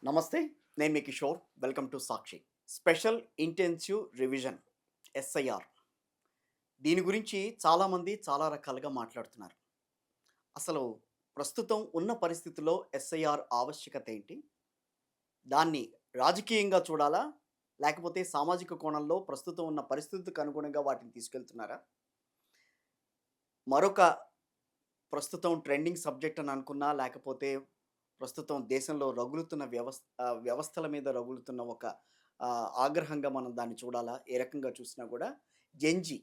నమస్తే. నేను మీ Kishore. Welcome to Sakshi. Special intensive revision SIR. దీని గురించి చాలామంది చాలా రకాలుగా మాట్లాడుతున్నారు. అసలు ప్రస్తుతం ఉన్న పరిస్థితుల్లో ఎస్ఐఆర్ ఆవశ్యకత ఏంటి? దాన్ని రాజకీయంగా చూడాలా? లేకపోతే సామాజిక కోణంలో ప్రస్తుతం ఉన్న పరిస్థితులకు అనుగుణంగా వాటిని తీసుకెళ్తున్నారా? మరొక ప్రస్తుతం ట్రెండింగ్ సబ్జెక్ట్ అని అనుకున్నా, లేకపోతే ప్రస్తుతం దేశంలో రగులుతున్న వ్యవస్థల మీద రగులుతున్న ఒక ఆగ్రహంగా మనం దాన్ని చూడాలా? ఏ రకంగా చూసినా కూడా జెన్‌జీ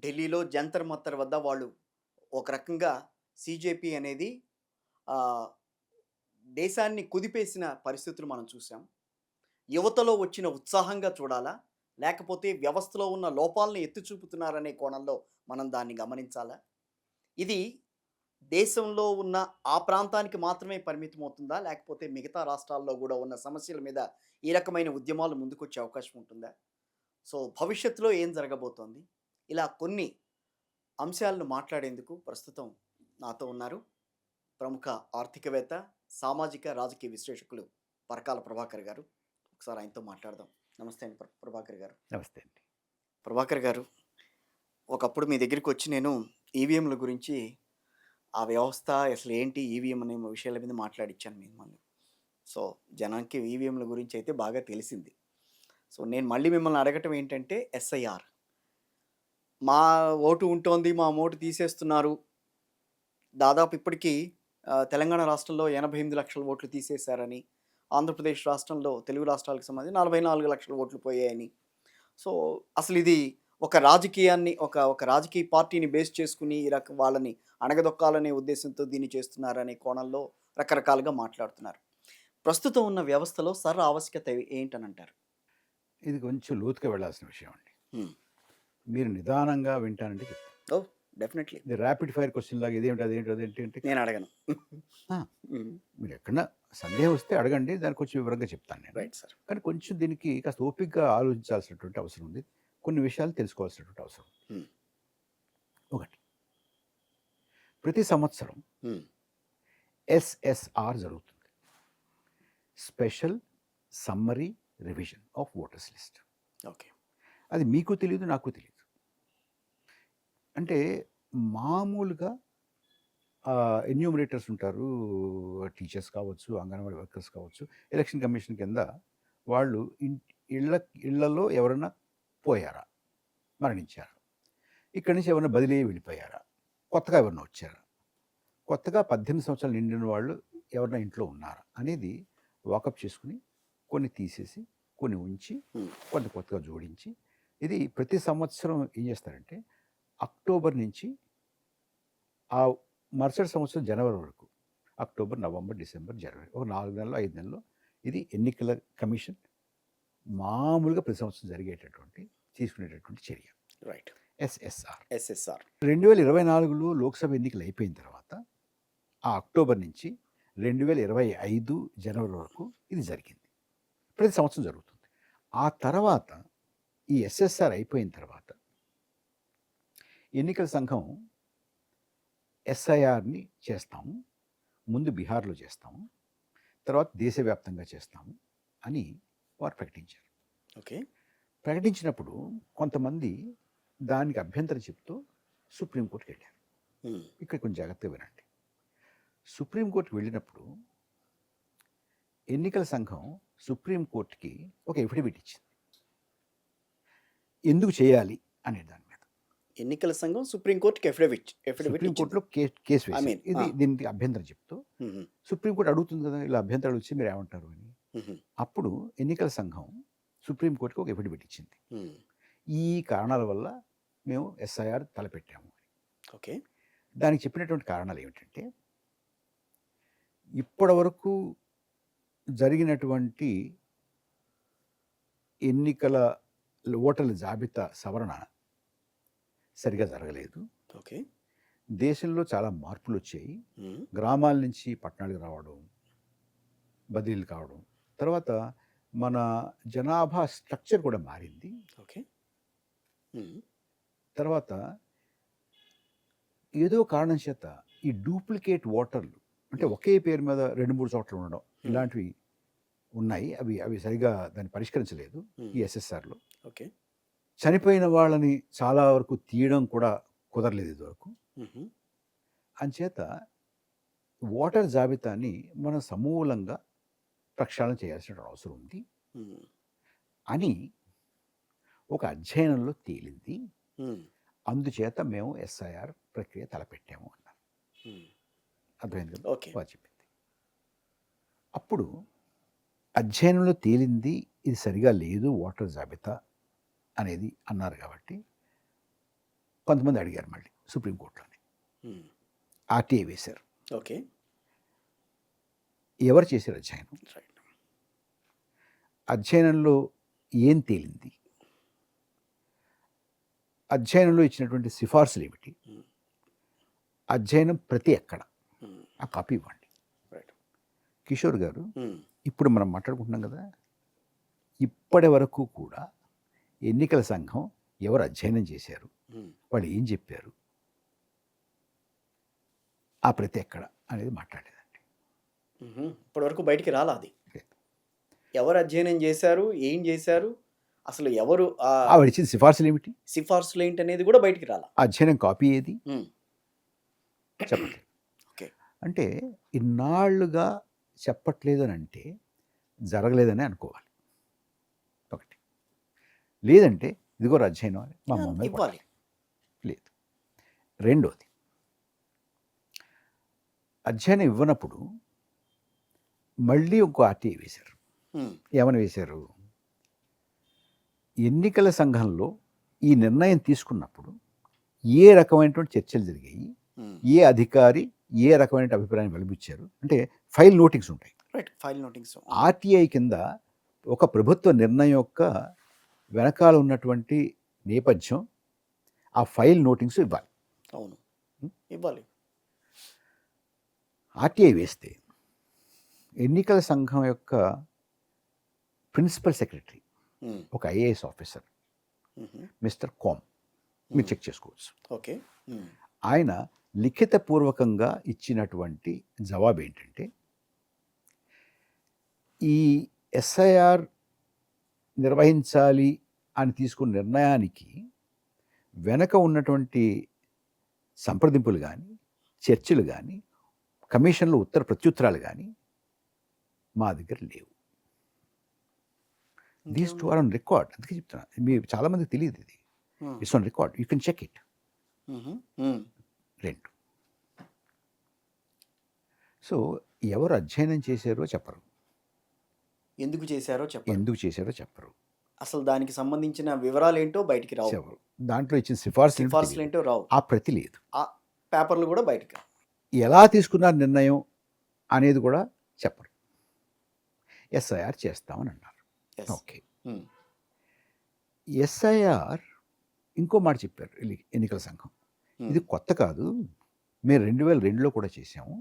ఢిల్లీలో జంతర్ మంతర్ వద్ద వాళ్ళు ఒక రకంగా సీజేపీ అనేది ఆహ్, దేశాన్ని కుదిపేసిన పరిస్థితులు మనం చూసాం. యువతలో వచ్చిన ఉత్సాహంగా చూడాలా? లేకపోతే వ్యవస్థలో ఉన్న లోపాలను ఎత్తి చూపుతున్నారనే కోణంలో మనం దాన్ని గమనించాలా? ఇది దేశంలో ఉన్న ఆ ప్రాంతానికి మాత్రమే పరిమితమవుతుందా? లేకపోతే మిగతా రాష్ట్రాల్లో గూడా ఉన్న సమస్యల మీద ఈ రకమైన ఉద్యమాలు ముందుకొచ్చే అవకాశం ఉంటుందా? సో, భవిష్యత్తులో ఏం జరగబోతోంది? ఇలా కొన్ని అంశాలను మాట్లాడేందుకు ప్రస్తుతం నాతో ఉన్నారు. ప్రముఖ ఆర్థికవేత్త, సామాజిక, రాజకీయ విశ్లేషకులు పరకాల ప్రభాకర్ గారు. ఒకసారి ఆయనతో మాట్లాడదాం. నమస్తే అండి ప్రభాకర్ గారు. నమస్తే అండి. ప్రభాకర్ గారు, ఒకప్పుడు మీ దగ్గరికొచ్చి నేను ఈవీఎంల గురించి ఆ వ్యవస్థ అసలు ఏంటి ఈవీఎం అనే విషయాల మీద మాట్లాడిచ్చాను మిమ్మల్ని. సో, జనానికి ఈవీఎంల గురించి అయితే బాగా తెలిసింది. సో, నేను మళ్ళీ మిమ్మల్ని అడగటం ఏంటంటే ఎస్ఐఆర్. మా ఓటు ఉంటోంది, మా ఓటు తీసేస్తున్నారు. దాదాపు ఇప్పటికి తెలంగాణ రాష్ట్రంలో 88,00,000 ఓట్లు తీసేశారని, ఆంధ్రప్రదేశ్ రాష్ట్రంలో తెలుగు రాష్ట్రాలకు సంబంధించి 44,00,000 ఓట్లు పోయాయని. సో, అసలిది ఒక రాజకీయాన్ని ఒక రాజకీయ పార్టీని బేస్ చేసుకొని ఈ రకం వాళ్ళని అణగదొక్కాలనే ఉద్దేశంతో దీన్ని చేస్తున్నారనే కోణంలో రకరకాలుగా మాట్లాడుతున్నారు. ప్రస్తుతం ఉన్న వ్యవస్థలో ఆవశ్యకత ఏంటనంటారు? ఇది కొంచెం లోతుగా వెళ్ళాల్సిన విషయం అండి. హ్మ్. మీరు నిదానంగా వింటానంటే చెప్తాను. ఓహ్! డెఫినెట్‌లీ. ఇది ర్యాపిడ్ ఫైర్ క్వెషన్ లాగా ఇదేంటి, అదేంటి, అదేంటి అంటే నేను అడగను. ఆ! హ్మ్. మీరు ఎక్కడన్నా సందేహం వస్తే అడగండి. దానికి కొంచెం వివరంగా చెప్తాను నేను. Right sir. కానీ కొంచెం దీనికి కాస్త ఓపికగా ఆలోచించాల్సినటువంటి అవసరం ఉంది. కొన్ని విషయాలు తెలుసుకోవాల్సినటువంటి అవసరం. హ్మ్. ఒకటి, ప్రతి సంవత్సరం హ్మ్. ఎస్ఎస్ఆర్ జరుగుతుంది. Special summary revision of voters list. Okay. అది మీకు తెలీదు, నాకు తెలీదు. అంటే మామూలుగా ఎన్యూమరేటర్స్ ఉంటారు. టీచర్స్ కావచ్చు, అంగన్వాడీ వర్కర్స్ కావచ్చు. ఎలక్షన్ కమిషన్ కింద వాళ్ళు ఇళ్లలో ఎవరైనా పోయారా, మరణించారా, ఇక్కడి నుంచి ఎవరైనా బదిలీ వెళ్ళిపోయారా, కొత్తగా ఎవరైనా వచ్చారా, కొత్తగా 18 సంవత్సరాలు నిండిన వాళ్ళు ఎవరైనా ఇంట్లో ఉన్నారా అనేది వాకప్ చేసుకుని కొన్ని తీసేసి కొన్ని ఉంచి కొంత కొత్తగా జోడించి ఇది ప్రతి సంవత్సరం ఏం చేస్తారంటే అక్టోబర్ నుంచి ఆ మరుసటి సంవత్సరం జనవరి వరకు, అక్టోబర్, నవంబర్, డిసెంబర్, జనవరి, ఒక 4 నెలలు 5 నెలల్లో ఇది ఎన్నికల కమిషన్ మామూలుగా ప్రతి సంవత్సరం జరిగేటటువంటి తీసుకునేటటువంటి చర్య. రైట్. ఎస్ఎస్ఆర్. ఎస్ఎస్ఆర్. 2024లో లోక్సభ ఎన్నికలు అయిపోయిన తర్వాత ఆ అక్టోబర్ నుంచి 2025 జనవరి వరకు ఇది జరిగింది. ప్రతి సంవత్సరం జరుగుతుంది. ఆ తర్వాత ఈ ఎస్ఎస్ఆర్ అయిపోయిన తర్వాత ఎన్నికల సంఘం ఎస్ఐఆర్ని చేస్తాము. ముందు బీహార్లో చేస్తాము, తర్వాత దేశవ్యాప్తంగా చేస్తాము అని వారు ప్రకటించారు. ఓకే. ప్రకటించినప్పుడు కొంతమంది దానికి అభ్యంతరం చెప్తూ సుప్రీంకోర్టుకి వెళ్ళారు. ఇక్కడ కొంచెం జాగ్రత్తగా వినండి. సుప్రీంకోర్టుకి వెళ్ళినప్పుడు ఎన్నికల సంఘం సుప్రీంకోర్టుకి ఒక ఎఫిడవిట్ ఇచ్చింది, ఎందుకు చేయాలి అనే దాని మీద. ఎన్నికల సంఘం సుప్రీంకోర్టుకి సుప్రీంకోర్టులో కేసు వేసి ఇది దీనికి అభ్యంతరం చెప్తూ సుప్రీంకోర్టు అడుగుతుంది కదా, ఇలా అభ్యంతరాలు వచ్చి మీరు ఏమంటారు అని. అప్పుడు ఎన్నికల సంఘం సుప్రీంకోర్టుకి ఒక ఎఫిడవిట్ ఇచ్చింది, ఈ కారణాల వల్ల మేము ఎస్ఐఆర్ తలపెట్టాము అని. ఓకే. దానికి చెప్పినటువంటి కారణాలు ఏమిటంటే, ఇప్పటి వరకు జరిగినటువంటి ఎన్నికల ఓటర్ల జాబితా సవరణ సరిగా జరగలేదు. ఓకే. దేశంలో చాలా మార్పులు వచ్చాయి. గ్రామాల నుంచి పట్టణాలకు రావడం, బదిలీలు కావడం, తర్వాత మన జనాభా స్ట్రక్చర్ కూడా మారింది. ఓకే. తర్వాత ఏదో కారణం చేత ఈ డూప్లికేట్ ఓటర్లు, అంటే ఒకే పేరు మీద 2-3 చోట్ల ఉండడం, ఇలాంటివి ఉన్నాయి. అవి అవి సరిగ్గా దాన్ని పరిష్కరించలేదు ఉమ్, ఈ ఎస్ఎస్ఆర్‌లో. ఓకే. చనిపోయిన వాళ్ళని చాలా వరకు తీయడం కూడా కుదరలేదు ఇదివరకు. ఉహు, అంచేత ఓటర్ జాబితాని మనం సమూలంగా ప్రక్షాళన చేయాల్సిన అవసరం ఉంది ఉమ్, అని ఒక అధ్యయనంలో తేలింది. ఉమ్, అందుచేత మేము ఎస్ఐఆర్ ప్రక్రియ తలపెట్టాము అన్నారు. ఉమ్, అర్థమైంది కదా ఓకే. వారు చెప్పింది. అప్పుడు అధ్యయనంలో తేలింది ఇది సరిగా లేదు ఓటర్ జాబితా అనేది అన్నారు కాబట్టి కొంతమంది అడిగారు మళ్ళీ సుప్రీంకోర్టులోని ఉమ్, ఆర్టీఐ వేశారు. ఓకే. ఎవరు చేశారు అధ్యయనం? రైట్. అధ్యయనంలో ఏం తేలింది? అధ్యయనంలో ఇచ్చినటువంటి సిఫార్సులు ఏమిటి? ఉమ్, అధ్యయనం ప్రతి ఎక్కడ? ఉమ్, ఆ కాపీ ఇవ్వండి. రైట్. కిషోర్ గారు, ఉమ్, ఇప్పుడు మనం మాట్లాడుకుంటున్నాం కదా, ఇప్పటి వరకు కూడా ఎన్నికల సంఘం ఎవరు అధ్యయనం చేశారు, ఉమ్, వాళ్ళు ఏం చెప్పారు, ఆ ప్రతి ఎక్కడ అనేది మాట్లాడేదండి. ఉహు. ఇప్పటివరకు బయటికి రాలా అది. లేదు. ఎవరు అధ్యయనం చేశారు, ఏం చేశారు, అసలు ఎవరు ఆ ఆవిడ ఇచ్చిన సిఫార్సులు ఏమిటి, సిఫార్సులు ఏంటి అనేది కూడా బయటికి రాలా. ఆ అధ్యయనం కాపీ ఏది ఉమ్, చెప్పట్లేదు. ఓకే. అంటే ఇన్నాళ్ళుగా చెప్పట్లేదు అని అంటే జరగలేదని అనుకోవాలి ఒకటి. లేదంటే ఇదిగో అధ్యయనం అని మా మొమ్మ ఇవ్వాలి. లేదు. రెండోది, అధ్యయనం ఇవ్వనప్పుడు మళ్ళీ ఇంకో ఆర్టీఐ వేశారు. ఉమ్, ఏమని వేశారు? ఎన్నికల సంఘంలో ఈ నిర్ణయం తీసుకున్నప్పుడు ఏ రకమైనటువంటి చర్చలు జరిగాయి, ఉమ్, ఏ అధికారి ఏ రకమైన అభిప్రాయం వెలిబుచ్చారు, అంటే ఫైల్ నోటింగ్స్ ఉంటాయి. రైట్. File notings. ఆర్టీఐ కింద ఒక ప్రభుత్వ నిర్ణయం యొక్క వెనకాల ఉన్నటువంటి నేపథ్యం, ఆ ఫైల్ నోటింగ్స్ ఇవ్వాలి. అవును, ఇవ్వాలి. ఆర్టీఐ వేస్తే ఎన్నికల సంఘం యొక్క ప్రిన్సిపల్ సెక్రటరీ ఉమ్, ఒక ఐఏఎస్ ఆఫీసర్ ఉహు, మిస్టర్ కోమ్, మీరు చెక్ చేసుకోవచ్చు. ఓకే. ఉమ్, ఆయన లిఖితపూర్వకంగా ఇచ్చినటువంటి జవాబు ఏంటంటే, ఈ ఎస్ఐఆర్ నిర్వహించాలి అని తీసుకున్న నిర్ణయానికి వెనక ఉన్నటువంటి సంప్రదింపులు కానీ, చర్చలు కానీ, కమిషన్లో ఉత్తర ప్రత్యుత్తరాలు కానీ మా దగ్గర లేవు. These two are on record. అందుకే చెప్తున్నా, మీరు చాలామందికి తెలియదు ఇది. Um, it's on record, you can check it. ఉహు, ఉమ్, రెండు. సో ఎవరు అధ్యయనం చేశారో చెప్పరు, ఎందుకు చేశారో చెప్పండి. ఎందుకు చేశారో చెప్పరు, అసలు దానికి సంబంధించిన వివరాలు ఏంటో బయటికి రావు. చెప్పరు. దాంట్లో ఇచ్చిన సిఫార్సులు ఏంటో సిఫార్సులు తెలియదు. ఏంటో రావు. ఆ ప్రతి లేదు. ఆ పేపర్లు కూడా బయటికి రావు. ఎలా తీసుకున్నారు నిర్ణయం అనేది కూడా చెప్పరు. ఎస్ఐఆర్ చేస్తామని అన్నారు. Yes. ఓకే. ఉమ్, ఎస్ఐఆర్ ఇంకో మాట చెప్పారు ఎన్నికల సంఘం. ఉమ్, ఇది కొత్త కాదు, మేము 2002లో కూడా చేసాము,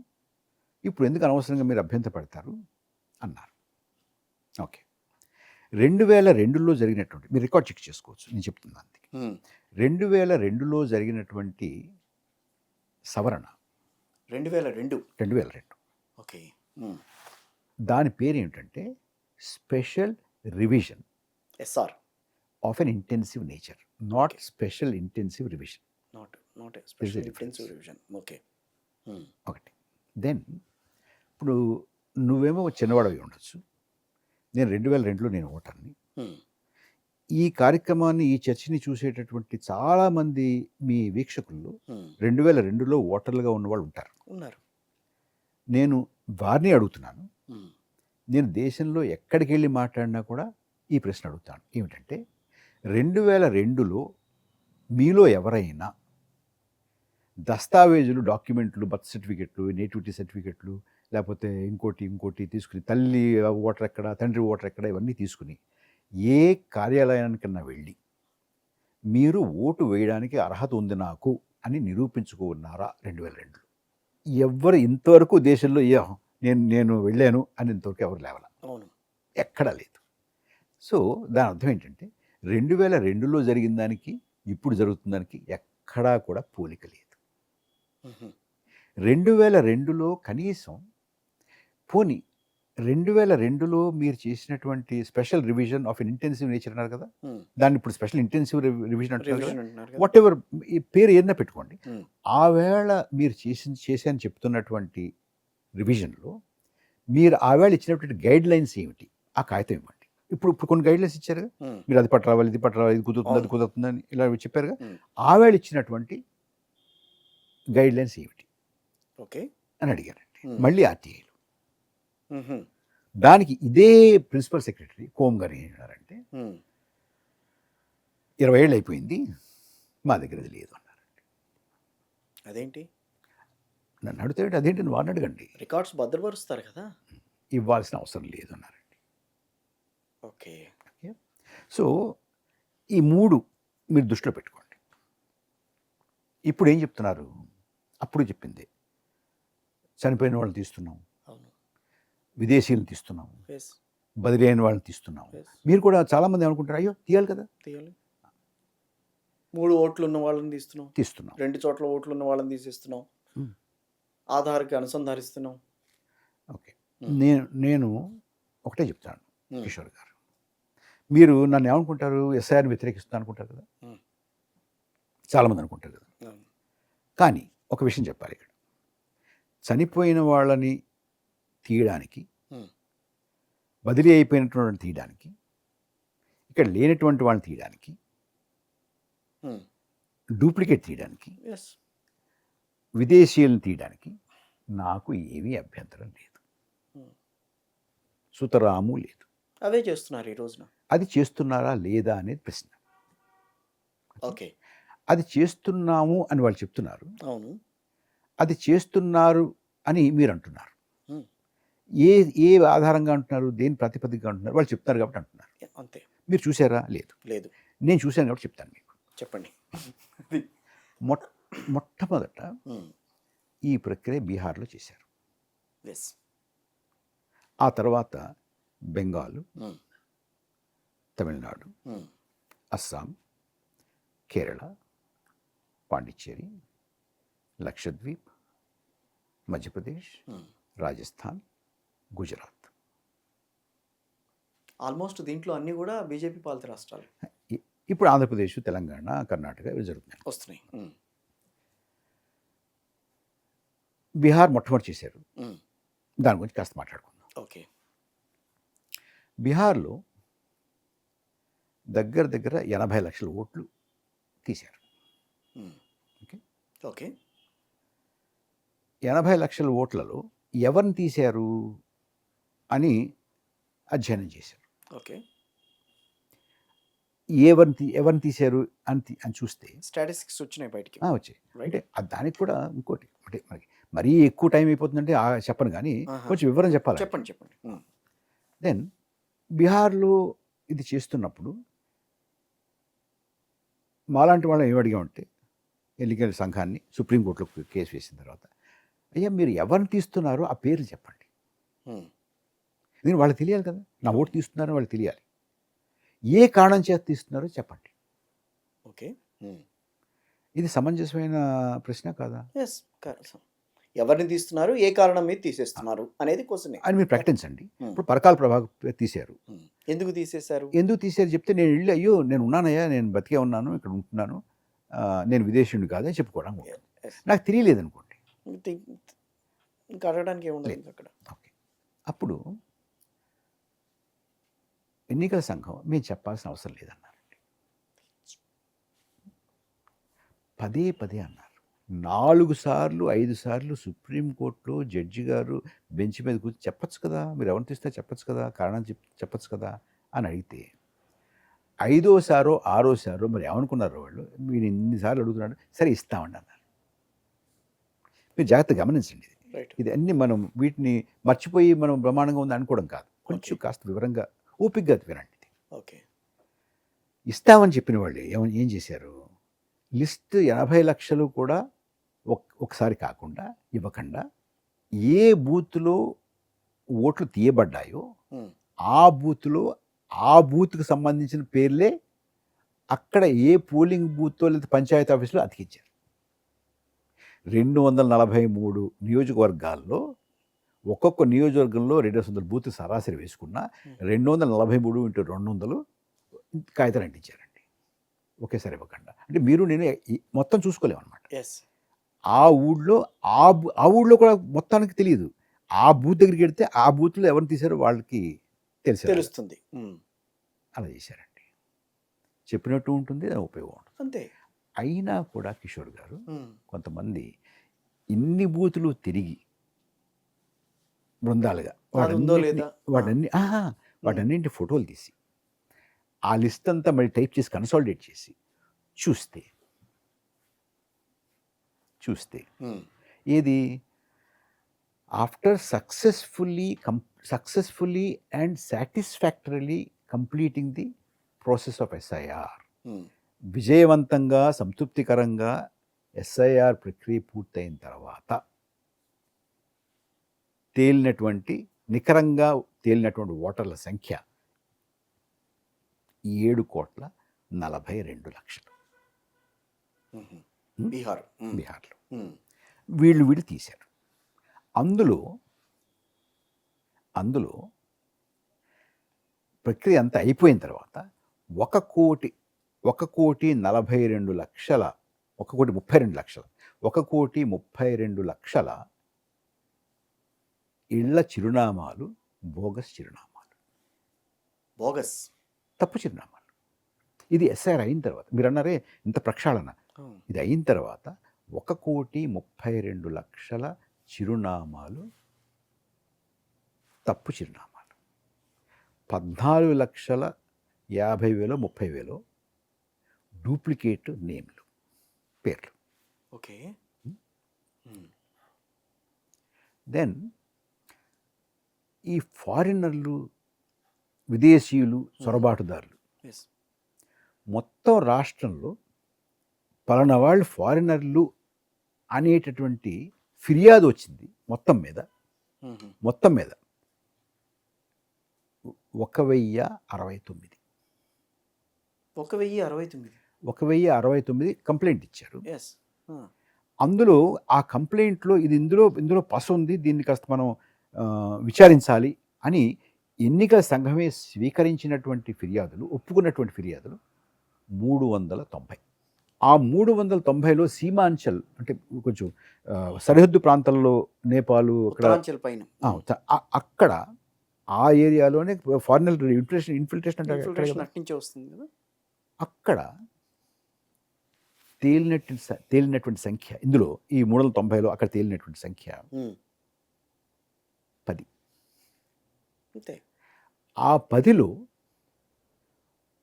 ఇప్పుడు ఎందుకు అనవసరంగా మీరు అభ్యంతరపడతారు అన్నారు. ఓకే. 2002లో జరిగినటువంటి, మీరు రికార్డ్ చెక్ చేసుకోవచ్చు, నేను చెప్తున్నాను. ఉమ్, 2002లో జరిగినటువంటి సవరణ 2002. 2002, ఓకే. ఉమ్, దాని పేరు ఏమిటంటే special revision SR. Of an intensive nature, not Okay. Special intensive revision. Not special difference. Intensive revision. Okay. Um, ఒకటి. దెన్ ఇప్పుడు నువ్వేమో చిన్నవాడవి ఉండొచ్చు, నేను 2002లో నేను ఓటర్ని. ఉమ్, ఈ కార్యక్రమాన్ని, ఈ చర్చని చూసేటటువంటి చాలామంది మీ వీక్షకుల్లో ఉమ్, 2002లో ఓటర్లుగా ఉన్నవాళ్ళు ఉంటారు. ఉన్నారు. నేను వారిని అడుగుతున్నాను, ఉమ్, నేను దేశంలో ఎక్కడికి వెళ్ళి మాట్లాడినా కూడా ఈ ప్రశ్న అడుగుతాను. ఏమిటంటే 2002లో మీలో ఎవరైనా దస్తావేజులు, డాక్యుమెంట్లు, బర్త్ సర్టిఫికెట్లు, నేటివిటీ సర్టిఫికెట్లు, లేకపోతే ఇంకోటి తీసుకుని, తల్లి ఓటర్ ఎక్కడ, తండ్రి ఓటర్ ఎక్కడ, ఇవన్నీ తీసుకుని ఏ కార్యాలయానికన్నా వెళ్ళి మీరు ఓటు వేయడానికి అర్హత ఉంది నాకు అని నిరూపించుకున్నారా 2002లో? ఎవ్వరు ఇంతవరకు దేశంలో నేను వెళ్ళాను అని ఇంతవరకు ఎవరు లేవాల, అవును. ఎక్కడా లేదు. సో దాని అర్థం ఏంటంటే 2002లో జరిగిన దానికి ఇప్పుడు జరుగుతున్న దానికి ఎక్కడా కూడా పోలిక లేదు. ఉహు, 2002లో కనీసం పోని 2002లో మీరు చేసినటువంటి special revision of an intensive nature అన్నారు కదా! హ్మ్. దాన్ని ఇప్పుడు స్పెషల్ ఇంటెన్సివ్ రివిజన్ అంటున్నారు కదా! రివిజన్ అంటున్నారు కదా! వాటెవర్ ఈ పేరు ఏదైనా పెట్టుకోండి. హ్మ్. ఆవేళ మీరు చేశాను చెప్తున్నటువంటి రివిజన్‌లో మీరు ఆవేళ ఇచ్చినటువంటి గైడ్‌లైన్స్ ఏమిటి? ఆ కాగితం ఇవ్వండి. ఇప్పుడు కొన్ని గైడ్‌లైన్స్ ఇచ్చారుగా. హ్మ్. మీరు అది పట్టురావాలి, ఇది పట్టురావాలి, ఇది కుదురుతుంది, అది అవును. కుదురుతుందని ఇలా చెప్పారుగా. హ్మ్. ఆవేళ ఇచ్చినటువంటి గైడ్‌లైన్స్ ఏమిటి ఓకే. అని అడిగారండి. హ్మ్. మళ్ళీ ఆర్‌టీఐలో. హుహు. దానికి ఇదే ప్రిన్సిపల్ సెక్రటరీ కోమ్ గారు ఏమన్నారంటే, హ్మ్. 20 ఏళ్ళు అయిపోయింది. మా దగ్గర అది లేదు అన్నారు. అదేంటి? నన్ను అడిగితే అదేంటి నువ్వు వాడిని అడగండి. రికార్డ్స్ భద్రపరుస్తారు కదా! ఇవ్వాల్సిన అవసరం లేదు అన్నారండి. ఓకే. ఓకే. సో, ఈ 3 మీరు దృష్టిలో పెట్టుకోండి. ఇప్పుడు ఏం చెప్తున్నారు? అప్పుడు చెప్పిందే. చనిపోయిన వాళ్ళని తీస్తున్నాం. అవును. విదేశీయులను తీస్తున్నాం. యెస్. బదిలీ అయిన వాళ్ళని తీస్తున్నాం. యెస్. మీరు కూడా చాలామంది అనుకుంటారు, అయ్యో! తీయాలి కదా! తీయాలి. 3 ఓట్లున్న వాళ్ళని తీస్తున్నాం. తీస్తున్నాం. 2 చోట్ల ఓట్లున్న వాళ్ళని తీసేస్తున్నాం. హ్మ్. ఆధార్‌కి అనుసంధానిస్తున్నాం. ఓకే. హ్మ్. నేను ఒకటే చెప్తాను హ్మ్. కిషోర్ గారు. మీరు నన్ను ఏమనుకుంటారు? ఎస్ఐఆర్‌ని వ్యతిరేకిస్తున్నా అనుకుంటారు కదా! హ్మ్. చాలామంది అనుకుంటారు కదా! అవును. కానీ ఒక విషయం చెప్పాలి ఇక్కడ. చనిపోయిన వాళ్ళని తీయడానికి, హ్మ్. బదిలీ అయిపోయినటువంటి వాళ్ళని తీయడానికి, ఇక్కడ లేనటువంటి వాళ్ళని తీయడానికి, హ్మ్. డూప్లికేట్ తీయడానికి, యెస్. విదేశీయులను తీయడానికి నాకు ఏమీ అభ్యంతరం లేదు. హ్మ్. సుతరాము లేదు. అవే చేస్తున్నారు ఈ రోజున. అది చేస్తున్నారా లేదా అనేది ప్రశ్న. ఓకే. అది చేస్తున్నాము అని వాళ్ళు చెప్తున్నారు. అవును. అది చేస్తున్నారు అని మీరు అంటున్నారు. హ్మ్. ఏ ఏ ఆధారంగా అంటున్నారు? దేని ప్రాతిపదికగా అంటున్నారు? వాళ్ళు చెప్తున్నారు కాబట్టి అంటున్నారు. అంతే. మీరు చూసారా? లేదు. లేదు. నేను చూసాను కాబట్టి చెప్తాను మీకు. చెప్పండి. మొట్టమొదట హ్మ్. ఈ ప్రక్రియ బీహార్‌లో చేశారు. యెస్. ఆ తర్వాత బెంగాల్, హ్మ్. తమిళనాడు, హ్మ్. అస్సాం, కేరళ, పాండిచ్చేరి, లక్షద్వీప్, మధ్యప్రదేశ్, హ్మ్. రాజస్థాన్, గుజరాత్. ఆల్మోస్ట్ దీంట్లో అన్నీ గూడా బీజేపీ పాలిత రాష్ట్రాలు ఇప్పుడు ఆంధ్రప్రదేశ్, తెలంగాణ, కర్ణాటక ఇవి జరుగుతున్నాయి. వస్తున్నాయి. హ్మ్. బీహార్ మొట్టమొదటి చేశారు. హ్మ్. దాని గురించి కాస్త మాట్లాడుకుందాం. ఓకే. బీహార్‌లో దగ్గర దగ్గర 80 లక్షల ఓట్లు తీశారు. హ్మ్. ఓకే. ఓకే. 80 లక్షల ఓట్లలో ఎవరిని తీశారు అని అధ్యయనం చేశారు. ఓకే. ఎవరిని తీశారు అని చూస్తే స్టాటిస్టిక్స్ వచ్చినాయి బయటికి. వచ్చాయి. రైట్. అంటే దానికి కూడా ఇంకోటి అంటే మనకి మరీ ఎక్కువ టైం అయిపోతుందంటే చెప్పను కానీ ఆహా! కొంచెం వివరం చెప్పాలంటే. చెప్పండి. చెప్పండి. హ్మ్. దెన్ బీహార్‌లో ఇది చేస్తున్నప్పుడు మాలాంటి వాళ్ళం ఏమి అడిగామంటే ఎన్నికల సంఘాన్ని సుప్రీంకోర్టులో కేసు వేసిన తర్వాత, అయ్యా మీరు ఎవరిని తీస్తున్నారో ఆ పేర్లు చెప్పండి. హ్మ్. నేను వాళ్ళకి తెలియాలి కదా! నా ఓటు తీస్తున్నారని వాళ్ళకి తెలియాలి. ఏ కారణం చేత తీస్తున్నారో చెప్పండి. ఓకే. హ్మ్. ఇది సమంజసమైన ప్రశ్న కాదా? యెస్. ఎవరిని తీస్తున్నారు? ఏ కారణం మీద తీసేస్తున్నారు? అనేది క్వెషనే. అని మీరు ప్రకటించండి. హ్మ్. ఇప్పుడు పరకాల ప్రభాకర్ తీశారు. హ్మ్. ఎందుకు తీసేశారు? ఎందుకు తీశారు చెప్తే నేను ఎళ్ళి అయ్యో! నేను ఉన్నానయ్యా, నేను బతికే ఉన్నాను, ఇక్కడ ఉంటున్నాను. నేను విదేశీయుడిని కాదని చెప్పుకోవడానికి ఉంటుంది. యెస్. నాకు తెలియలేదనుకోండి. తి ఇంక అడగడానికి ఏముండదు లేదు. ఇంకక్కడ. ఓకే. అప్పుడు ఎన్నికల సంఘం మేము చెప్పాల్సిన అవసరం లేదన్నారండి. పదే పదే అన్నారు. 4 సార్లు, 5 సార్లు సుప్రీంకోర్టులో జడ్జి గారు బెంచ్ మీద కూర్చొని చెప్పొచ్చు కదా! మీరు ఎవరిని తీస్తే చెప్పొచ్చు కదా! కారణం చెప్పొచ్చు కదా! అని అడిగితే, ఐదోసారో, ఆరోసారో మరి ఏమనుకున్నారో వాళ్ళు, మీరు ఇన్ని సార్లు అడుగుతున్నాడు, సరే ఇస్తామండి అన్నారు. మీరు జాగ్రత్తగా గమనించండి ఇది. రైట్. ఇది అన్నీ మనం వీటిని మర్చిపోయి మనం బ్రహ్మాండంగా ఉంది అనుకోవడం కాదు. కొంచెం ఓకే. కాస్త వివరంగా ఓపికగా వినండి ఇది. ఓకే. ఇస్తామని చెప్పిన వాళ్ళు ఏం చేశారు? లిస్ట్ 80 లక్షలు కూడా ఒకసారి కాకుండా ఇవ్వకుండా ఏ బూత్‌లో ఓట్లు తీయబడ్డాయో హ్మ్. ఆ బూత్‌లో ఆ బూత్‌కి సంబంధించిన పేర్లే అక్కడ ఏ పోలింగ్ బూత్‌తో లేదా పంచాయతీ ఆఫీస్‌లో అతికించారు. 243 నియోజకవర్గాల్లో ఒక్కొక్క నియోజకవర్గంలో 200 బూత్ సరాసరి వేసుకున్నా 243 ఇంటూ 200 కాగితాలు అంటించారండి ఒకేసారి ఇవ్వకుండా. అంటే మీరు నేను మొత్తం చూసుకోలేమన్నమాట. ఎస్. ఆ ఊళ్ళో ఆ ఊళ్ళో కూడా మొత్తానికి తెలియదు. ఆ బూత్ దగ్గరికి వెళ్తే ఆ బూత్లో ఎవరిని తీశారో వాళ్ళకి తెలుస్తుంది. అలా చేశారండి. చెప్పినట్టు ఉంటుంది, అది ఉపయోగం ఉంటుంది. అంతే. అయినా కూడా కిషోర్ గారు కొంతమంది ఇన్ని బూతులు తిరిగి బృందాలుగా వాటన్నింటి ఫోటోలు తీసి ఆ లిస్ట్ అంతా మళ్ళీ టైప్ చేసి కన్సాలిడేట్ చేసి చూస్తే ఏది after successfully and satisfactorily completing the process of SIR, విజయవంతంగా సంతృప్తికరంగా SIR ప్రక్రియ పూర్తయిన తర్వాత నికరంగా తేలినటువంటి ఓటర్ల సంఖ్య 7,42,00,000 బీహార్లో. వీళ్ళు తీశారు. అందులో ప్రక్రియ అంతా అయిపోయిన తర్వాత 1,32,00,000 ఇళ్ల చిరునామాలు బోగస్ చిరునామాలు, తప్పు చిరునామాలు. ఇది SIR అయిన తర్వాత మీరు అన్నారే ఇంత ప్రక్షాళన, ఇది అయిన తర్వాత 1,32,00,000 చిరునామాలు తప్పు చిరునామాలు, 14,50,000 30,000 డూప్లికేట్ నేమ్లు, పేర్లు. ఓకే. దెన్ ఈ ఫారినర్లు, విదేశీయులు, చొరబాటుదారులు మొత్తం రాష్ట్రంలో పలానా వాళ్ళు ఫారినర్లు అనేటటువంటి ఫిర్యాదు వచ్చింది మొత్తం మీద 1,069. 1,069 కంప్లైంట్ ఇచ్చారు. అందులో ఆ కంప్లైంట్లో ఇందులో పస ఉంది, దీన్ని కాస్త మనం విచారించాలి అని ఎన్నికల సంఘమే స్వీకరించినటువంటి ఫిర్యాదులు, ఒప్పుకున్నటువంటి ఫిర్యాదులు 390. ఆ 390లో సీమాంచల్ అంటే కొంచెం సరిహద్దు ప్రాంతాల్లో నేపాల్ అక్కడ ఆ ఏరియాలోనే ఫారినర్ ఇన్ఫిల్ట్రేషన్ అంటే వస్తుంది కదా, అక్కడ తేలినటువంటి సంఖ్య, ఇందులో ఈ 390లో అక్కడ తేలినటువంటి సంఖ్య 10. ఆ 10లో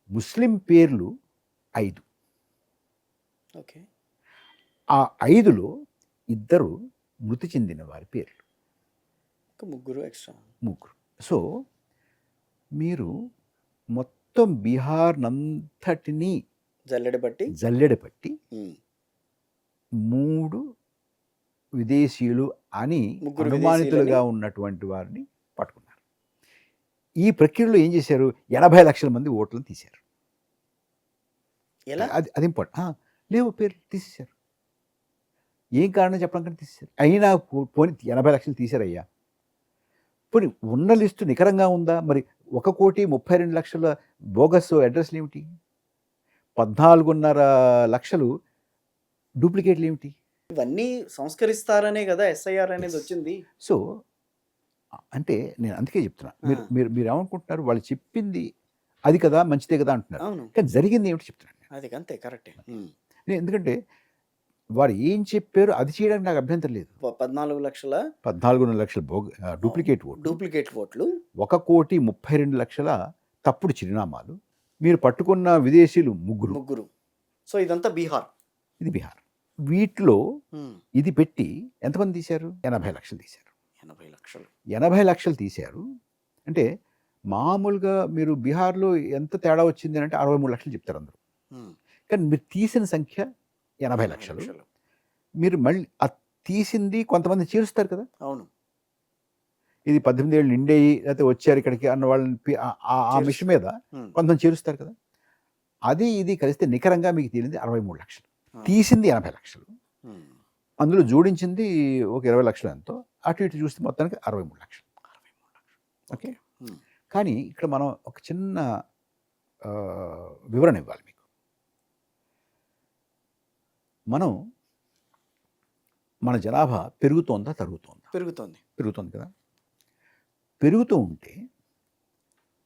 ముస్లిం పేర్లు 5. ఆ 5లో 2 మృతి చెందిన వారి పేర్లు, 3. సో మీరు మొత్తం బీహార్ నంతటినీ జల్లెడపట్టి 3 విదేశీయులు అని అనుమానితులుగా ఉన్నటువంటి వారిని పట్టుకున్నారు. ఈ ప్రక్రియలో ఏం చేశారు? 80 లక్షల మంది ఓట్లను తీశారు. అది ఇంపార్టెంట్. లేవు, పేర్లు తీసేశారు. ఏం కారణం చెప్పడానికి తీసేశారు. అయినా పోనీ 80 లక్షలు తీశారయ్యా, పోనీ ఉన్న లిస్టు నికరంగా ఉందా? మరి 1,32,00,000 బోగస్ అడ్రస్లు ఏమిటి? 14.5 లక్షలు డూప్లికేట్లు ఏమిటి? ఇవన్నీ సంస్కరిస్తారనే కదా SIR అనేది వచ్చింది. సో అంటే నేను అందుకే చెప్తున్నా, మీరు ఏమనుకుంటున్నారు? వాళ్ళు చెప్పింది అది కదా, మంచిదే కదా అంటున్నారు, కానీ జరిగింది ఏమిటి చెప్తున్నాను. అది అంతే, కరెక్టే. ఎందుకంటే వారు ఏం చెప్పారు అది చేయడానికి నాకు అభ్యంతరం లేదు. 14 లక్షల డూప్లికేట్ ఓట్లు, 1,32,00,000 తప్పుడు చిరునామాలు, మీరు పట్టుకున్న విదేశీయులు 3. సో ఇదంతా బీహార్. ఇది బీహార్. వీటిలో ఇది పెట్టి ఎంతమంది తీశారు? 80 లక్షలు తీశారు. 80 లక్షలు తీశారు అంటే మామూలుగా మీరు బీహార్లో ఎంత తేడా వచ్చింది అంటే 63 లక్షలు చెప్తారు అందరూ, కానీ మీరు తీసిన సంఖ్య 80 లక్షలు. మీరు మళ్ళీ తీసింది కొంతమంది చేరుస్తారు కదా. అవును, ఇది 18 ఏళ్ళు నిండేయి లేకపోతే వచ్చారు ఇక్కడికి అన్న వాళ్ళని ఆ మిషన్ మీద కొంతమంది చేరుస్తారు కదా. అది ఇది కలిస్తే నికరంగా మీకు తేలింది 63 లక్షలు, తీసింది 80 లక్షలు. అందులో జోడించింది ఒక 20,00,000 ఎంతో. అటు ఇటు చూస్తే మొత్తానికి 63,00,000. ఓకే. హ్మ్. కానీ ఇక్కడ మనం ఒక చిన్న వివరణ ఇవ్వాలి మీకు. మన జనాభా పెరుగుతోందా? తరుగుతోందా? పెరుగుతోంది. పెరుగుతోంది కదా! పెరుగుతూ ఉంటే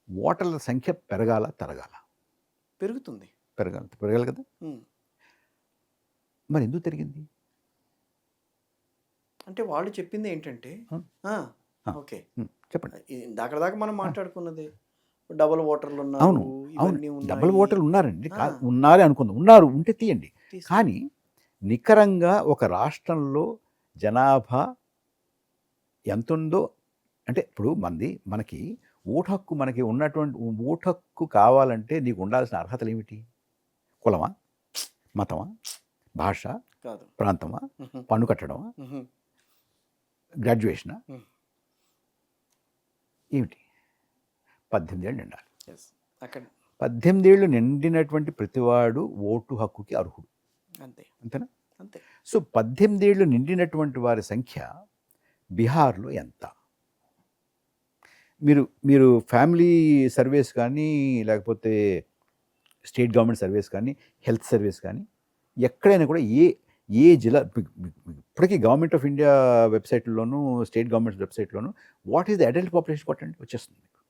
ఓటర్ల సంఖ్య పెరగాలా? తరగాలా? పెరుగుతుంది. పెరగాలి కదా! హ్మ్. మరి ఎందుకు పెరిగింది? అంటే వాళ్ళు చెప్పింది ఏంటంటే ఆ! ఆ! ఓకే. చెప్పండి. ఇందాకడ దాకా మనం మాట్లాడుకున్నది. డబుల్ ఓటర్లున్నారు. అవును. అవును. ఇవన్నీ డబుల్ ఉన్నాయి. ఓటర్లు ఉన్నారండి. ఆ! ఉన్నారే అనుకుందాం. ఉన్నారు. ఉంటే తీయండి. తీసుకో. కానీ నికరంగా ఒక రాష్ట్రంలో జనాభా ఎంతుందో అంటే ఇప్పుడు మనకి మనకి ఉన్నటువంటి ఓటు హక్కు కావాలంటే నీకు ఉండాల్సిన అర్హతలేమిటి? కులమా? మతమా? భాష? కాదు. ప్రాంతమా? హుహు. పన్ను కట్టడమా? హుహు. గ్రాడ్యుయేషనా? హ్మ్. ఏమిటి? 18 ఏళ్ళు నిండాలి. యెస్. అక్కడ 18 ఏళ్ళు నిండినటువంటి ప్రతివాడు ఓటు హక్కుకి అర్హుడు. అంతే. అంతేనా? అంతే. సో 18 ఏళ్ళు నిండినటువంటి వారి సంఖ్య బీహార్‌లో ఎంత? మీరు ఫ్యామిలీ సర్వేస్ కానీ, లేకపోతే స్టేట్ గవర్నమెంట్ సర్వేస్ కానీ, హెల్త్ సర్వేస్ కానీ ఎక్కడైనా కూడా ఏ జిల్లా ఇప్పటికీ గవర్నమెంట్ ఆఫ్ ఇండియా వెబ్‌సైట్‌లోనూ, స్టేట్ గవర్నమెంట్ వెబ్‌సైట్‌లోనూ what is the adult population కొట్టండి వచ్చేస్తుంది మీకు.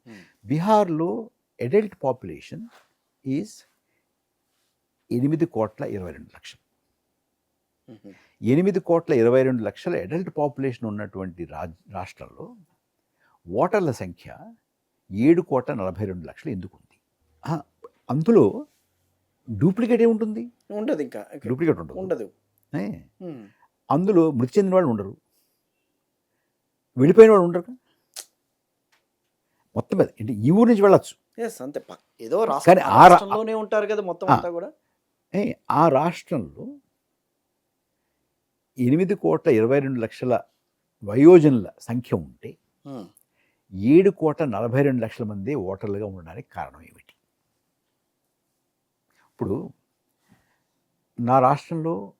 హ్మ్. బీహార్‌లో అడల్ట్ పాపులేషన్ ఈజ్ 8,22,00,000. హుహు. 8,22,00,000 అడల్ట్ పాపులేషన్ ఉన్నటువంటి రాష్ట్రంలో ఓటర్ల సంఖ్య 7,42,00,000 ఎందుకుంది? అందులో డూప్లికేట్ ఏముంటుంది? ఉండదింకా. ఓకే. డూప్లికేట్ ఉండదు. ఉండదు. ఏ, హ్మ్. అందులో మృతి చెందిన వాళ్ళు ఉండరు. వెళ్ళిపోయిన వాళ్ళు ఉండరు. మొత్తం మీద అంటే ఈ ఊరు నుంచి వెళ్ళొచ్చు. యెస్. అంతే. ఏదో కానీ రాష్ట్రంలోనే ఉంటారు కదా! మొత్తం ఆ. అంతా గూడా. ఆ రాష్ట్రంలో 8,22,00,000 వయోజనుల సంఖ్య ఉంటే హ్మ్. 7,42,00,000 మంది ఓటర్లుగా ఉండడానికి కారణం ఏమిటి? ఇప్పుడు నా రాష్ట్రంలో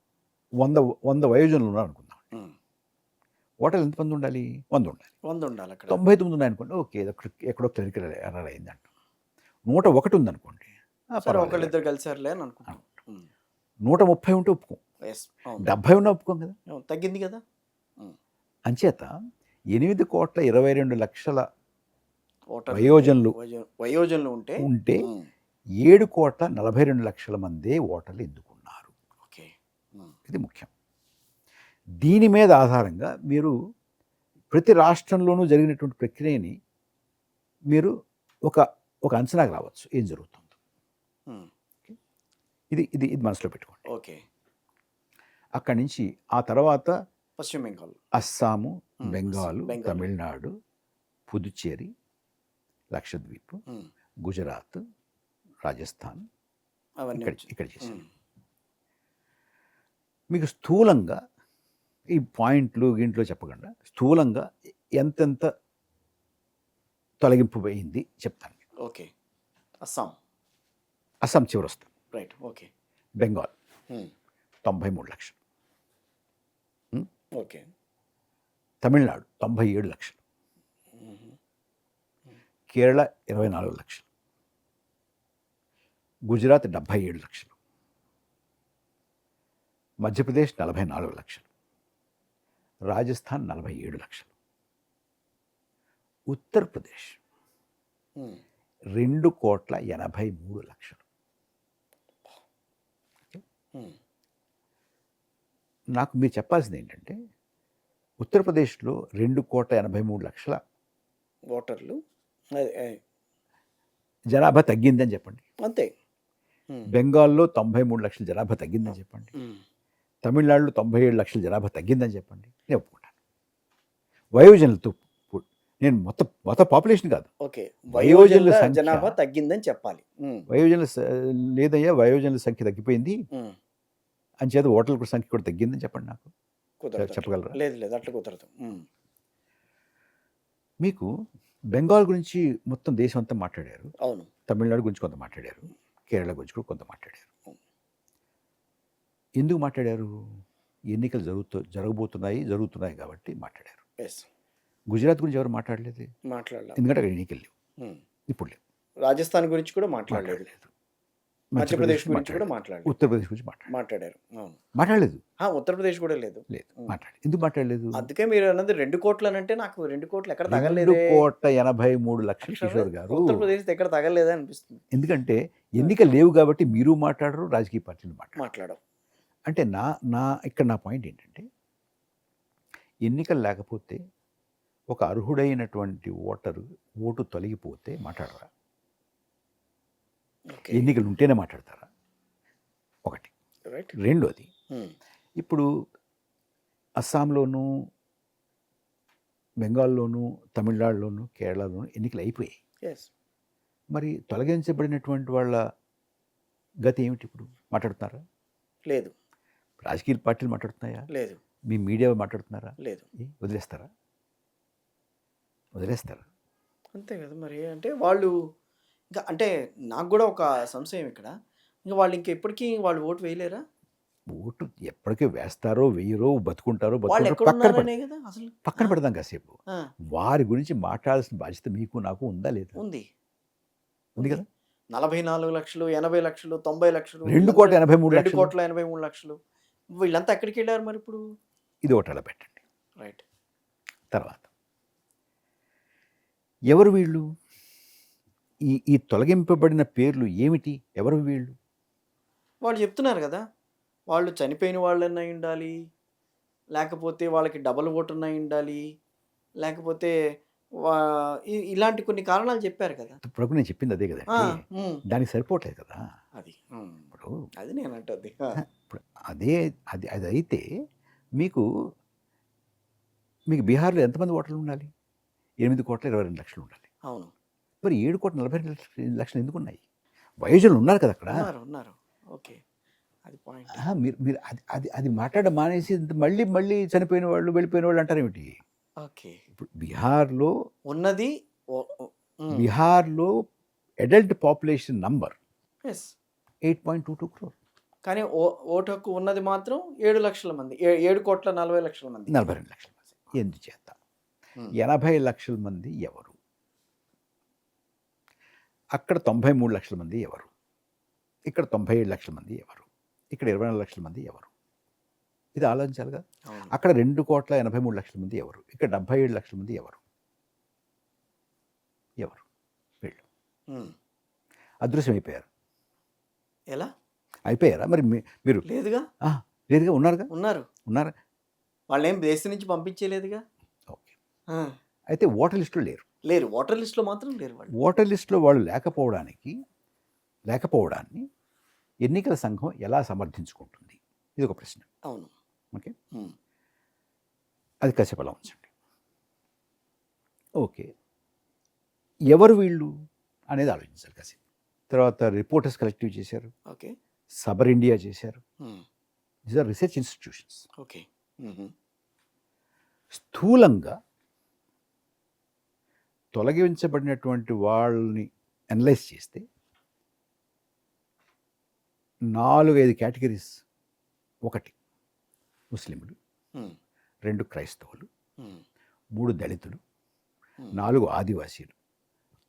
100 వయోజనులు ఉన్నారనుకుందాం. హ్మ్. ఓటర్లు ఎంతమంది ఉండాలి? 100 ఉండాలి. 100 ఉండాలి అక్కడ. 99 ఉన్నాయనుకోండి. ఓకే. ఎక్కడో క్లరికల్ ఎర్రర్ అయిందంట. 101 ఉందనుకోండి. సరే పర్వాలేదు. ఒకళ్ళిద్దరు కలిసారులే అని అనుకుంటాం. హ్మ్. 130 ఉంటే ఒప్పుకోం. యెస్. అవును. 70 ఉన్నా ఒప్పుకోం కదా! అవును. తగ్గింది కదా! అంచేత 8,22,00,000 ఓటర్లు వయోజనులు వయోజనులు ఉంటే ఉంటే హ్మ్. 7,42,00,000 మందే ఓటర్లు ఎందుకున్నారు? ఓకే. హ్మ్. ఇది ముఖ్యం. దీని మీద ఆధారంగా మీరు ప్రతి రాష్ట్రంలోనూ జరిగినటువంటి ప్రక్రియని మీరు ఒక అంచనాకు రావచ్చు. ఏం జరుగుతుందో. హ్మ్. ఇది మనసులో పెట్టుకోండి. ఓకే. అక్కడి నుంచి ఆ తర్వాత పశ్చిమ బెంగాల్. అస్సాము, హ్మ్. బెంగాలు, బెంగాల్. తమిళనాడు, పుదుచ్చేరి, లక్షద్వీప్, హ్మ్. గుజరాత్, రాజస్థాన్ అవన్నీ ఇక్కడ చేశారు. హ్మ్. మీకు స్థూలంగా ఈ పాయింట్లు గింట్లో చెప్పకుండా స్థూలంగా ఎంతెంత తొలగింపు అయింది చెప్తాను. ఓకే. అస్సాం. అస్సాం చివరొస్తాం. Right. Okay. Bengal hmm. 93,00,000. Okay. Tamil Nadu 97,00,000. హుహు. కేరళ 24,00,000. గుజరాత్ 77,00,000. మధ్యప్రదేశ్ 44,00,000. రాజస్థాన్ 47,00,000. ఉత్తరప్రదేశ్ హ్మ్. 2,83,00,000. హ్మ్. నాకు మీరు చెప్పాల్సింది ఏంటంటే ఉత్తరప్రదేశ్లో 2,83,00,000 ఓటర్లు జనాభా తగ్గిందని చెప్పండి. అంతే. హ్మ్. బెంగాల్లో 93,00,000 జనాభా తగ్గిందని చెప్పండి. హ్మ్. తమిళనాడులో 97,00,000 జనాభా తగ్గిందని చెప్పండి. నేను ఒప్పుకుంటాను. వయోజనులతో నేను మొత్తం పాపులేషన్ కాదు. ఓకే. వయోజనుల సంఖ్య జనాభా తగ్గిందని చెప్పాలి. హ్మ్. లేదయ్యా వయోజనుల సంఖ్య తగ్గిపోయింది. హ్మ్. అంచేత ఓటర్ల సంఖ్య కూడా తగ్గిందని చెప్పండి నాకు. కుదరదు. చెప్పగలరా? లేదు. అట్లా కుదరదు. హ్మ్. మీకు బెంగాల్ గురించి మొత్తం దేశం అంతా మాట్లాడారు. అవును. తమిళనాడు గురించి కొంత మాట్లాడారు. కేరళ గురించి కూడా కొంత మాట్లాడారు. ఎందుకు మాట్లాడారు? ఎన్నికలు జరుగుతున్నాయి కాబట్టి మాట్లాడారు. ఎస్. గుజరాత్ గురించి ఎవరు మాట్లాడలేదు, మాట్లాడలా. ఎందుకంటే అక్కడ ఎన్నికలు లేవు, ఉమ్. ఇప్పుడు లేవు, రాజస్థాన్ గురించి కూడా మాట్లాడలేదు. మాట్లాడలేదు. మధ్యప్రదేశ్ గురించి కూడా మాట్లాడలేదు. ఉత్తరప్రదేశ్ గురించి మాట్లాడారు. అవును. మాట్లాడలేదు. ఉత్తరప్రదేశ్ కూడా లేదు. ఎందుకు మాట్లాడలేదు? అందుకే మీరు అన్నది 2 కోట్లు అని అంటే నాకు 2 కోట్లు ఎక్కడ 2,83,00,000 కిషోర్ గారు. ఉత్తరప్రదేశ్ ఎక్కడ తగలేదా అనిపిస్తుంది. ఎందుకంటే ఎన్నికలు లేవు కాబట్టి మీరు మాట్లాడరు, రాజకీయ పార్టీలు మాట్లాడవు. అంటే ఇక్కడ నా పాయింట్ ఏంటంటే, ఎన్నికలు లేకపోతే ఒక అర్హుడైనటువంటి ఓటు తొలగిపోతే మాట్లాడరా? ఎన్నికలు ఉంటేనే మాట్లాడతారా? ఒకటి. రెండోది, ఇప్పుడు అస్సాంలోను, బెంగాల్లోను, తమిళనాడులోను, కేరళలోను ఎన్నికలు అయిపోయాయి. మరి తొలగించబడినటువంటి వాళ్ళ గతి ఏమిటి? ఇప్పుడు మాట్లాడుతున్నారా? లేదు. రాజకీయ పార్టీలు మాట్లాడుతున్నాయా? లేదు. మీ మీడియా మాట్లాడుతున్నారా? లేదు. వదిలేస్తారా? అంతే కదా మరి. అంటే వాళ్ళు ఇంకా, అంటే నాకు కూడా ఒక సంశయం ఇక్కడ, ఇంకా వాళ్ళు ఎప్పటికీ వాళ్ళు ఓటు వేయలేరా? ఓటు ఎప్పటికీ వేస్తారో వేయరో, బతుకుంటారో పక్కన పెడదాం కాసేపు. వారి గురించి మాట్లాడాల్సిన బాధ్యత మీకు నాకు ఉందా లేదా? ఉంది కదా. 44 లక్షలు, 80 లక్షలు, 90 లక్షలు, 2,83,00,000 లక్షలు, వీళ్ళంతా ఎక్కడికి వెళ్ళారు మరి ఇప్పుడు? ఇది ఒకటి అలా పెట్టండి. రైట్. తర్వాత ఎవరు వీళ్ళు? ఈ తొలగింపబడిన పేర్లు ఏమిటి? ఎవరు వీళ్ళు? వాళ్ళు చెప్తున్నారు కదా, వాళ్ళు చనిపోయిన వాళ్ళన్నా ఉండాలి, లేకపోతే వాళ్ళకి డబల్ ఓటు ఉన్నాయి ఉండాలి, లేకపోతే ఇలాంటి కొన్ని కారణాలు చెప్పారు కదా. ఇప్పుడు నేను చెప్పింది అదే కదా, దానికి సరిపోవట్లేదు కదా. ఇప్పుడు అది నేను అంటుంది. ఇప్పుడు అది అయితే మీకు బీహార్లో ఎంతమంది ఓటర్లు ఉండాలి? 8,22,00,000 ఉండాలి. అవును. మరి 7,42,00,000 ఎందుకు ఉన్నాయి? వయోజనులు ఉన్నారు కదా అక్కడ. ఉన్నారు. ఓకే, అది పాయింట్. మీరు అది మాట్లాడడం మానేసి మళ్ళీ చనిపోయిన వాళ్ళు, వెళ్ళిపోయిన వాళ్ళు అంటారు ఏమిటి? ఓకే. ఇప్పుడు బీహార్లో ఉన్నది, బీహార్లో అడల్ట్ పాపులేషన్ నంబర్ 8.22 crore. కానీ ఓటు హక్కు ఉన్నది మాత్రం 7 లక్షల మంది, 7,40,00,000 మంది, 42 లక్షల మంది. ఎందుచేత 80 లక్షల మంది ఎవరు? అక్కడ 93 లక్షల మంది ఎవరు? ఇక్కడ 97 లక్షల మంది ఎవరు? ఇక్కడ 24 లక్షల మంది ఎవరు? ఇది ఆలోచించాలిగా. అక్కడ 2,83,00,000 మంది ఎవరు? ఇక్కడ 77 లక్షల మంది ఎవరు? వీళ్ళు అదృశ్యం అయిపోయారు. ఎలా అయిపోయారా? మరి మీరు లేదుగా ఉన్నారా? వాళ్ళేం దేశం నుంచి పంపించలేదుగా. ఓకే. అయితే ఓటర్ లిస్టులో లేరు. ఓటర్ లిస్టులో మాత్రం లేరు. ఓటర్ లిస్టులో వాళ్ళు లేకపోవడాన్ని ఎన్నికల సంఘం ఎలా సమర్థించుకుంటుంది? ఇది ఒక ప్రశ్న. అవును. ఓకే, అది కాసేపు అలా ఉంచండి. ఓకే, ఎవరు వీళ్ళు అనేది ఆలోచించాలి కాసేపు. తర్వాత రిపోర్టర్స్ కలెక్టివ్ చేశారు. ఓకే. సబర్ ఇండియా చేశారు. These are research institutions. Okay. స్థూలంగా తొలగించబడినటువంటి వాళ్ళని అనలైజ్ చేస్తే 4-5 కేటగిరీస్. 1 ముస్లింలు, 2 క్రైస్తవులు, 3 దళితులు, 4 ఆదివాసీలు,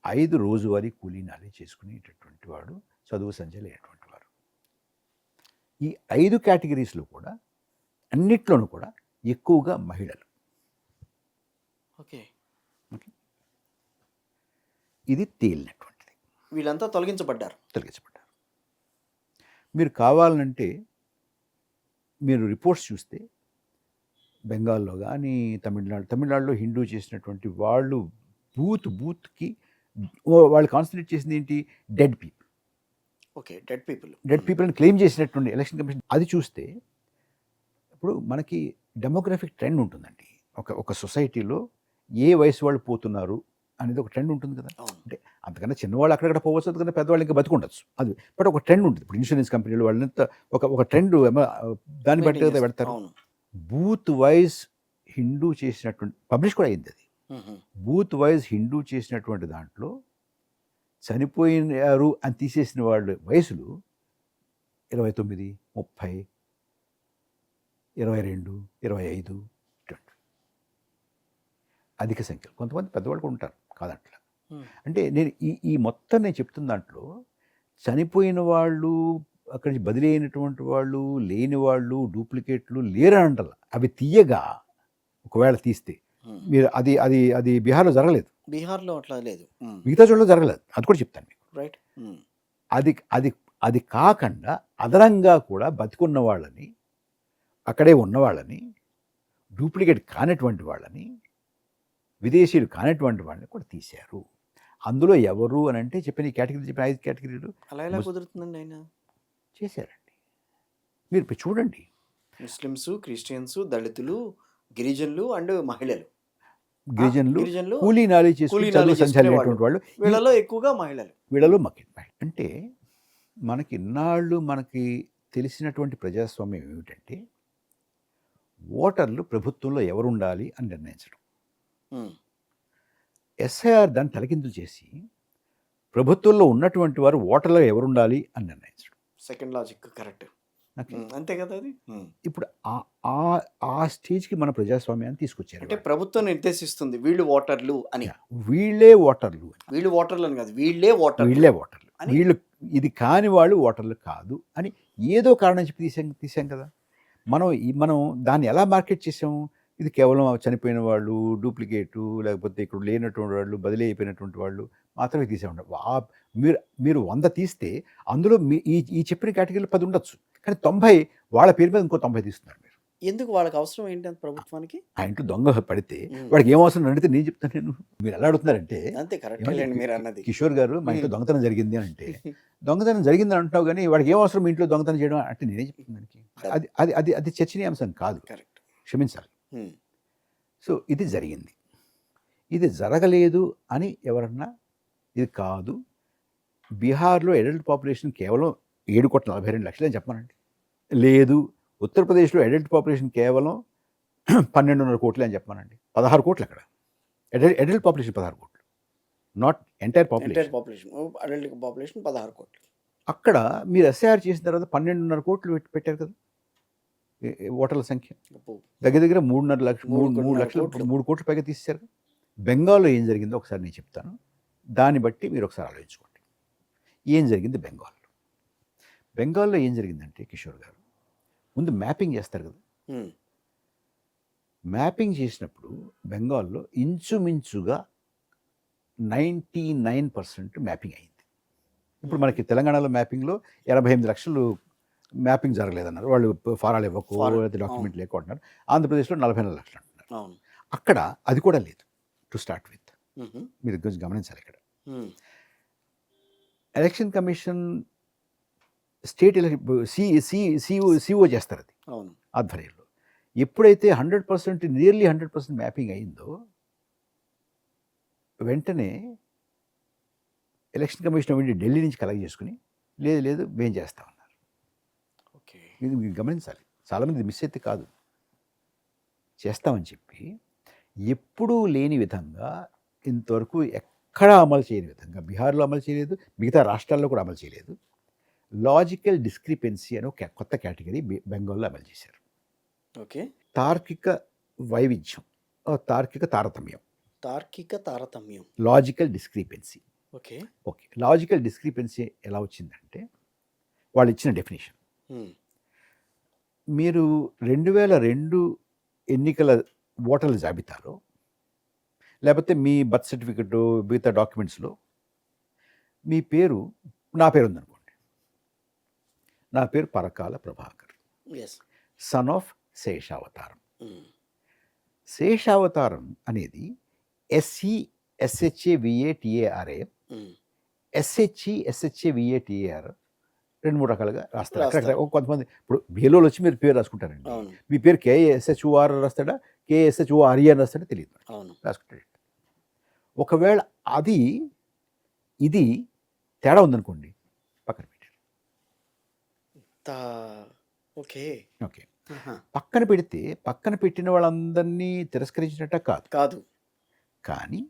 5 రోజువారీ కూలీనాలి చేసుకునేటటువంటి వాడు, చదువు సంధ్య లేనటువంటి వారు. ఈ 5 కేటగిరీస్లో కూడా అన్నిట్లోనూ కూడా ఎక్కువగా మహిళలు. ఓకే. ఇది తేలినటువంటిది. వీళ్ళంతా తొలగించబడ్డారు. మీరు కావాలంటే మీరు రిపోర్ట్స్ చూస్తే బెంగాల్లో కానీ, తమిళనాడులో హిందూ చేసినటువంటి వాళ్ళు బూత్కి వాళ్ళు కాన్సన్ట్రేట్ చేసింది ఏంటి? Dead people. Okay. Dead people అని క్లెయిమ్ చేసినటువంటి ఎలక్షన్ కమిషన్ అది చూస్తే, ఇప్పుడు మనకి డెమోగ్రఫిక్ ట్రెండ్ ఉంటుందండి. ఒక సొసైటీలో ఏ వయసు వాళ్ళు పోతున్నారు అనేది ఒక ట్రెండ్ ఉంటుంది కదా. అంటే అంతకన్నా చిన్నవాళ్ళు అక్కడక్కడ పోవచ్చు, అంతకన్నా పెద్దవాళ్ళు ఇంకా బతుకుండొచ్చు. అది బట్ ఒక ట్రెండ్ ఉంటుంది. ఇప్పుడు ఇన్సూరెన్స్ కంపెనీలు వాళ్ళంతా ఒక ట్రెండ్ దాన్ని బట్టి కదా పెడతారు. బూత్ వైజ్ హిందూ చేసినటువంటి పబ్లిష్ కూడా అయింది అది. బూత్ వైజ్ హిందూ చేసినటువంటి దాంట్లో చనిపోయినారు అని తీసేసిన వాళ్ళ వయసులు 29, 30, 22, 25 ఇటువంటి అధిక సంఖ్యలో. కొంతమంది పెద్దవాళ్ళు కూడా ఉంటారు కాదంట్లా. అంటే నేను ఈ మొత్తం నేను చెప్తున్న దాంట్లో చనిపోయిన వాళ్ళు, అక్కడి నుంచి బదిలీ అయినటువంటి వాళ్ళు, లేని వాళ్ళు, డూప్లికేట్లు లేరంటలా. అవి తీయగా ఒకవేళ తీస్తే మీరు అది అది అది బీహార్లో జరగలేదు. బీహార్లో అట్లా లేదు. మిగతా చోట్ల జరగలేదు. అది కూడా చెప్తాను మీకు. రైట్. అది అది అది కాకుండా అదనంగా కూడా బతికున్న వాళ్ళని, అక్కడే ఉన్నవాళ్ళని, డూప్లికేట్ కానటువంటి వాళ్ళని, విదేశీయులు కానటువంటి వాళ్ళని కూడా తీశారు. అందులో ఎవరు అని అంటే చెప్పిన ఈ కేటగిరీ, చెప్పిన 5 కేటగిరీలు అలా ఎలా కుదురుతుందండి ఆయన? చేశారండి. మీరు చూడండి. ముస్లిమ్స్, క్రిస్టియన్స్, దళితులు, గిరిజనులు అండ్ మహిళలు. గిరిజనులు కూలీ నాలి చేసుకుని చదువు సంచాలైనటువంటి వాళ్ళు, వీళ్ళలో ఎక్కువగా మహిళలు. వీళ్ళలో అంటే మనకి ఇన్నాళ్ళు మనకి తెలిసినటువంటి ప్రజాస్వామ్యం ఏమిటంటే ఓటర్లు ప్రభుత్వంలో ఎవరు ఉండాలి అని నిర్ణయించడం. ఎస్ఐఆర్ దాన్ని తలకిందులు చేసి ప్రభుత్వంలో ఉన్నటువంటి వారు ఓటర్లో ఎవరు ఉండాలి అని నిర్ణయించడం. Second logic correct. అంతే కదా అది. ఇప్పుడు ఆ స్టేజ్కి మన ప్రజాస్వామ్యాన్ని తీసుకొచ్చారు. అంటే ప్రభుత్వం నిర్దేశిస్తుంది వీళ్ళు ఓటర్లు అని. వీళ్ళే ఓటర్లు అని కాదు, వీళ్ళే ఓటర్లు. వీళ్ళు ఇది కాని వాళ్ళు ఓటర్లు కాదు అని ఏదో కారణం చెప్పి తీసాం కదా. మనం దాన్ని ఎలా మార్కెట్ చేసాము? ఇది కేవలం చనిపోయిన వాళ్ళు, డూప్లికేటు, లేకపోతే ఇక్కడ లేనటువంటి వాళ్ళు, బదిలీ అయిపోయినటువంటి వాళ్ళు మాత్రమే తీసేవాళ్ళు. మీరు 100 తీస్తే అందులో ఈ చెప్పిన కేటగిరీలో 10 ఉండొచ్చు, కానీ 90 వాళ్ళ పేరు మీద ఇంకో 90 తీస్తున్నారు మీరు. ఎందుకు? వాళ్ళకి అవసరం ఏంటంటే ప్రభుత్వానికి ఆ ఇంట్లో దొంగ పడితే వాడికి ఏం అవసరం అడిగితే నేను చెప్తాను. మీరు ఎలా అడుగుతున్నారంటే, అంతే కరెక్ట్ మీరు అన్నది. కిషోర్ గారు మా ఇంట్లో దొంగతనం జరిగింది అని అంటే, దొంగతనం జరిగిందని అంటున్నావు కానీ వాడికి ఏం అవసరం మీ ఇంట్లో దొంగతనం చేయడం అంటే నేనే చెప్తాను దానికి. అది చర్చనీయాంశం కాదు. కరెక్ట్, క్షమించాలి. సో ఇది జరిగింది. ఇది జరగలేదు అని ఎవరన్నా ఇది కాదు. బీహార్లో అడల్ట్ పాపులేషన్ కేవలం 7,42,00,000 అని చెప్పమనండి. లేదు, ఉత్తరప్రదేశ్లో అడల్ట్ పాపులేషన్ కేవలం 12.5 కోట్లు అని చెప్పమనండి. 16 కోట్లు అక్కడ అడల్ట్ పాపులేషన్ 16 కోట్లు, not entire population. Adult population 16 కోట్లు. అక్కడ మీరు ఎస్ఐఆర్ చేసిన తర్వాత 12.5 కోట్లు పెట్టారు కదా ఓటర్ల సంఖ్య. దగ్గర 3.5 లక్షలు 3 కోట్ల పైగా తీసేశారు. బెంగాల్లో ఏం జరిగిందో ఒకసారి నేను చెప్తాను. దాన్ని బట్టి మీరు ఒకసారి ఆలోచించుకోండి ఏం జరిగింది బెంగాల్లో ఏం జరిగిందంటే, కిషోర్ గారు ముందు మ్యాపింగ్ చేస్తారు కదా. మ్యాపింగ్ చేసినప్పుడు బెంగాల్లో ఇంచుమించుగా 99% మ్యాపింగ్ అయింది. ఇప్పుడు మనకి తెలంగాణలో మ్యాపింగ్లో 88 లక్షలు మ్యాపింగ్ జరగలేదన్నారు. వాళ్ళు ఫారాలు ఇవ్వకు, డాక్యుమెంట్ లేకుంటున్నారు. ఆంధ్రప్రదేశ్లో 44 లక్షలు అంటున్నారు. అక్కడ అది కూడా లేదు టు స్టార్ట్ విత్. మీరు కొంచెం గమనించాలి. ఇక్కడ ఎలక్షన్ కమిషన్ స్టేట్ సిఓ చేస్తారు అది ఆధ్వర్యంలో. ఎప్పుడైతే 100% నియర్లీ 100% మ్యాపింగ్ అయిందో వెంటనే ఎలక్షన్ కమిషన్ వెళ్ళి ఢిల్లీ నుంచి కలెక్ట్ చేసుకుని లేదు మేము చేస్తామన్నారు. ఇది మీరు గమనించాలి. చాలామంది మిస్ అయితే కాదు, చేస్తామని చెప్పి ఎప్పుడూ లేని విధంగా ఇంతవరకు ఎక్కడా అమలు చేయని విధంగా బీహార్లో అమలు చేయలేదు, మిగతా రాష్ట్రాల్లో కూడా అమలు చేయలేదు. లాజికల్ డిస్క్రిపెన్సీ అని ఒక కొత్త కేటగిరీ బెంగాల్లో అమలు చేశారు. ఓకే. తార్కిక వైవిధ్యం, తార్కిక తారతమ్యం, logical discrepancy. Okay. Logical discrepancy ఎలా వచ్చిందంటే, వాళ్ళు ఇచ్చిన డెఫినేషన్, మీరు 2002 ఎన్నికల ఓటర్ల జాబితాలో, లేకపోతే మీ బర్త్ సర్టిఫికెట్, మిగతా డాక్యుమెంట్స్లో మీ పేరు, నా పేరు ఉందనుకోండి, నా పేరు పరకాల ప్రభాకర్, సన్ ఆఫ్ శేషావతారం. శేషావతారం అనేది SESHAVATARA, SHESHAVATAR 2-3 రకాలుగా రాస్తారు. కొంతమంది ఇప్పుడు బీలోలు వచ్చి మీరు పేరు రాసుకుంటారండి. మీ పేరు KSHOR రాస్తాడా, KSHORE అని రాస్తాడా తెలియదు, రాసుకుంటాడు. ఒకవేళ ఇది తేడా ఉందనుకోండి, పక్కన పెట్టారు. ఓకే. పక్కన పెడితే పక్కన పెట్టిన వాళ్ళందరినీ తిరస్కరించినట్ట కాదు, కానీ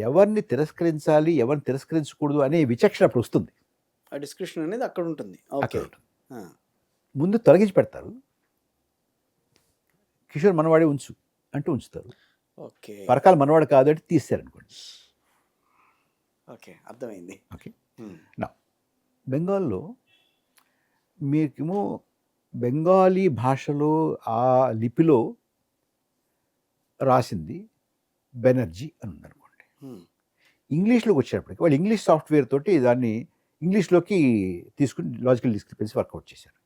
ఎవరిని తిరస్కరించాలి, ఎవరిని తిరస్కరించకూడదు అనే విచక్షణ అప్పుడు వస్తుంది. ఆ డిస్క్రిప్షన్ అనేది అక్కడ ఉంటుంది. ముందు తొలగించి పెడతారు, కిషోర్ మనవాడే ఉంచు అంటే ఉంచుతారు. ఓకే. పరకాల మనవాడు కాదు అంటే తీస్తారనుకోండి. ఓకే. అర్థమైంది. ఓకే. హ్మ్. నా బెంగాల్లో మీకేమో బెంగాలీ భాషలో ఆ లిపిలో రాసింది బెనర్జీ అని ఉందనుకోండి. హ్మ్. ఇంగ్లీష్‌లోకి వచ్చేటప్పటికి వాళ్ళు ఇంగ్లీష్ సాఫ్ట్‌వేర్ తోటి దాన్ని ఇంగ్లీష్‌లోకి తీసుకొని లాజికల్ డిస్క్రిపెన్సీ వర్కౌట్ చేశారు.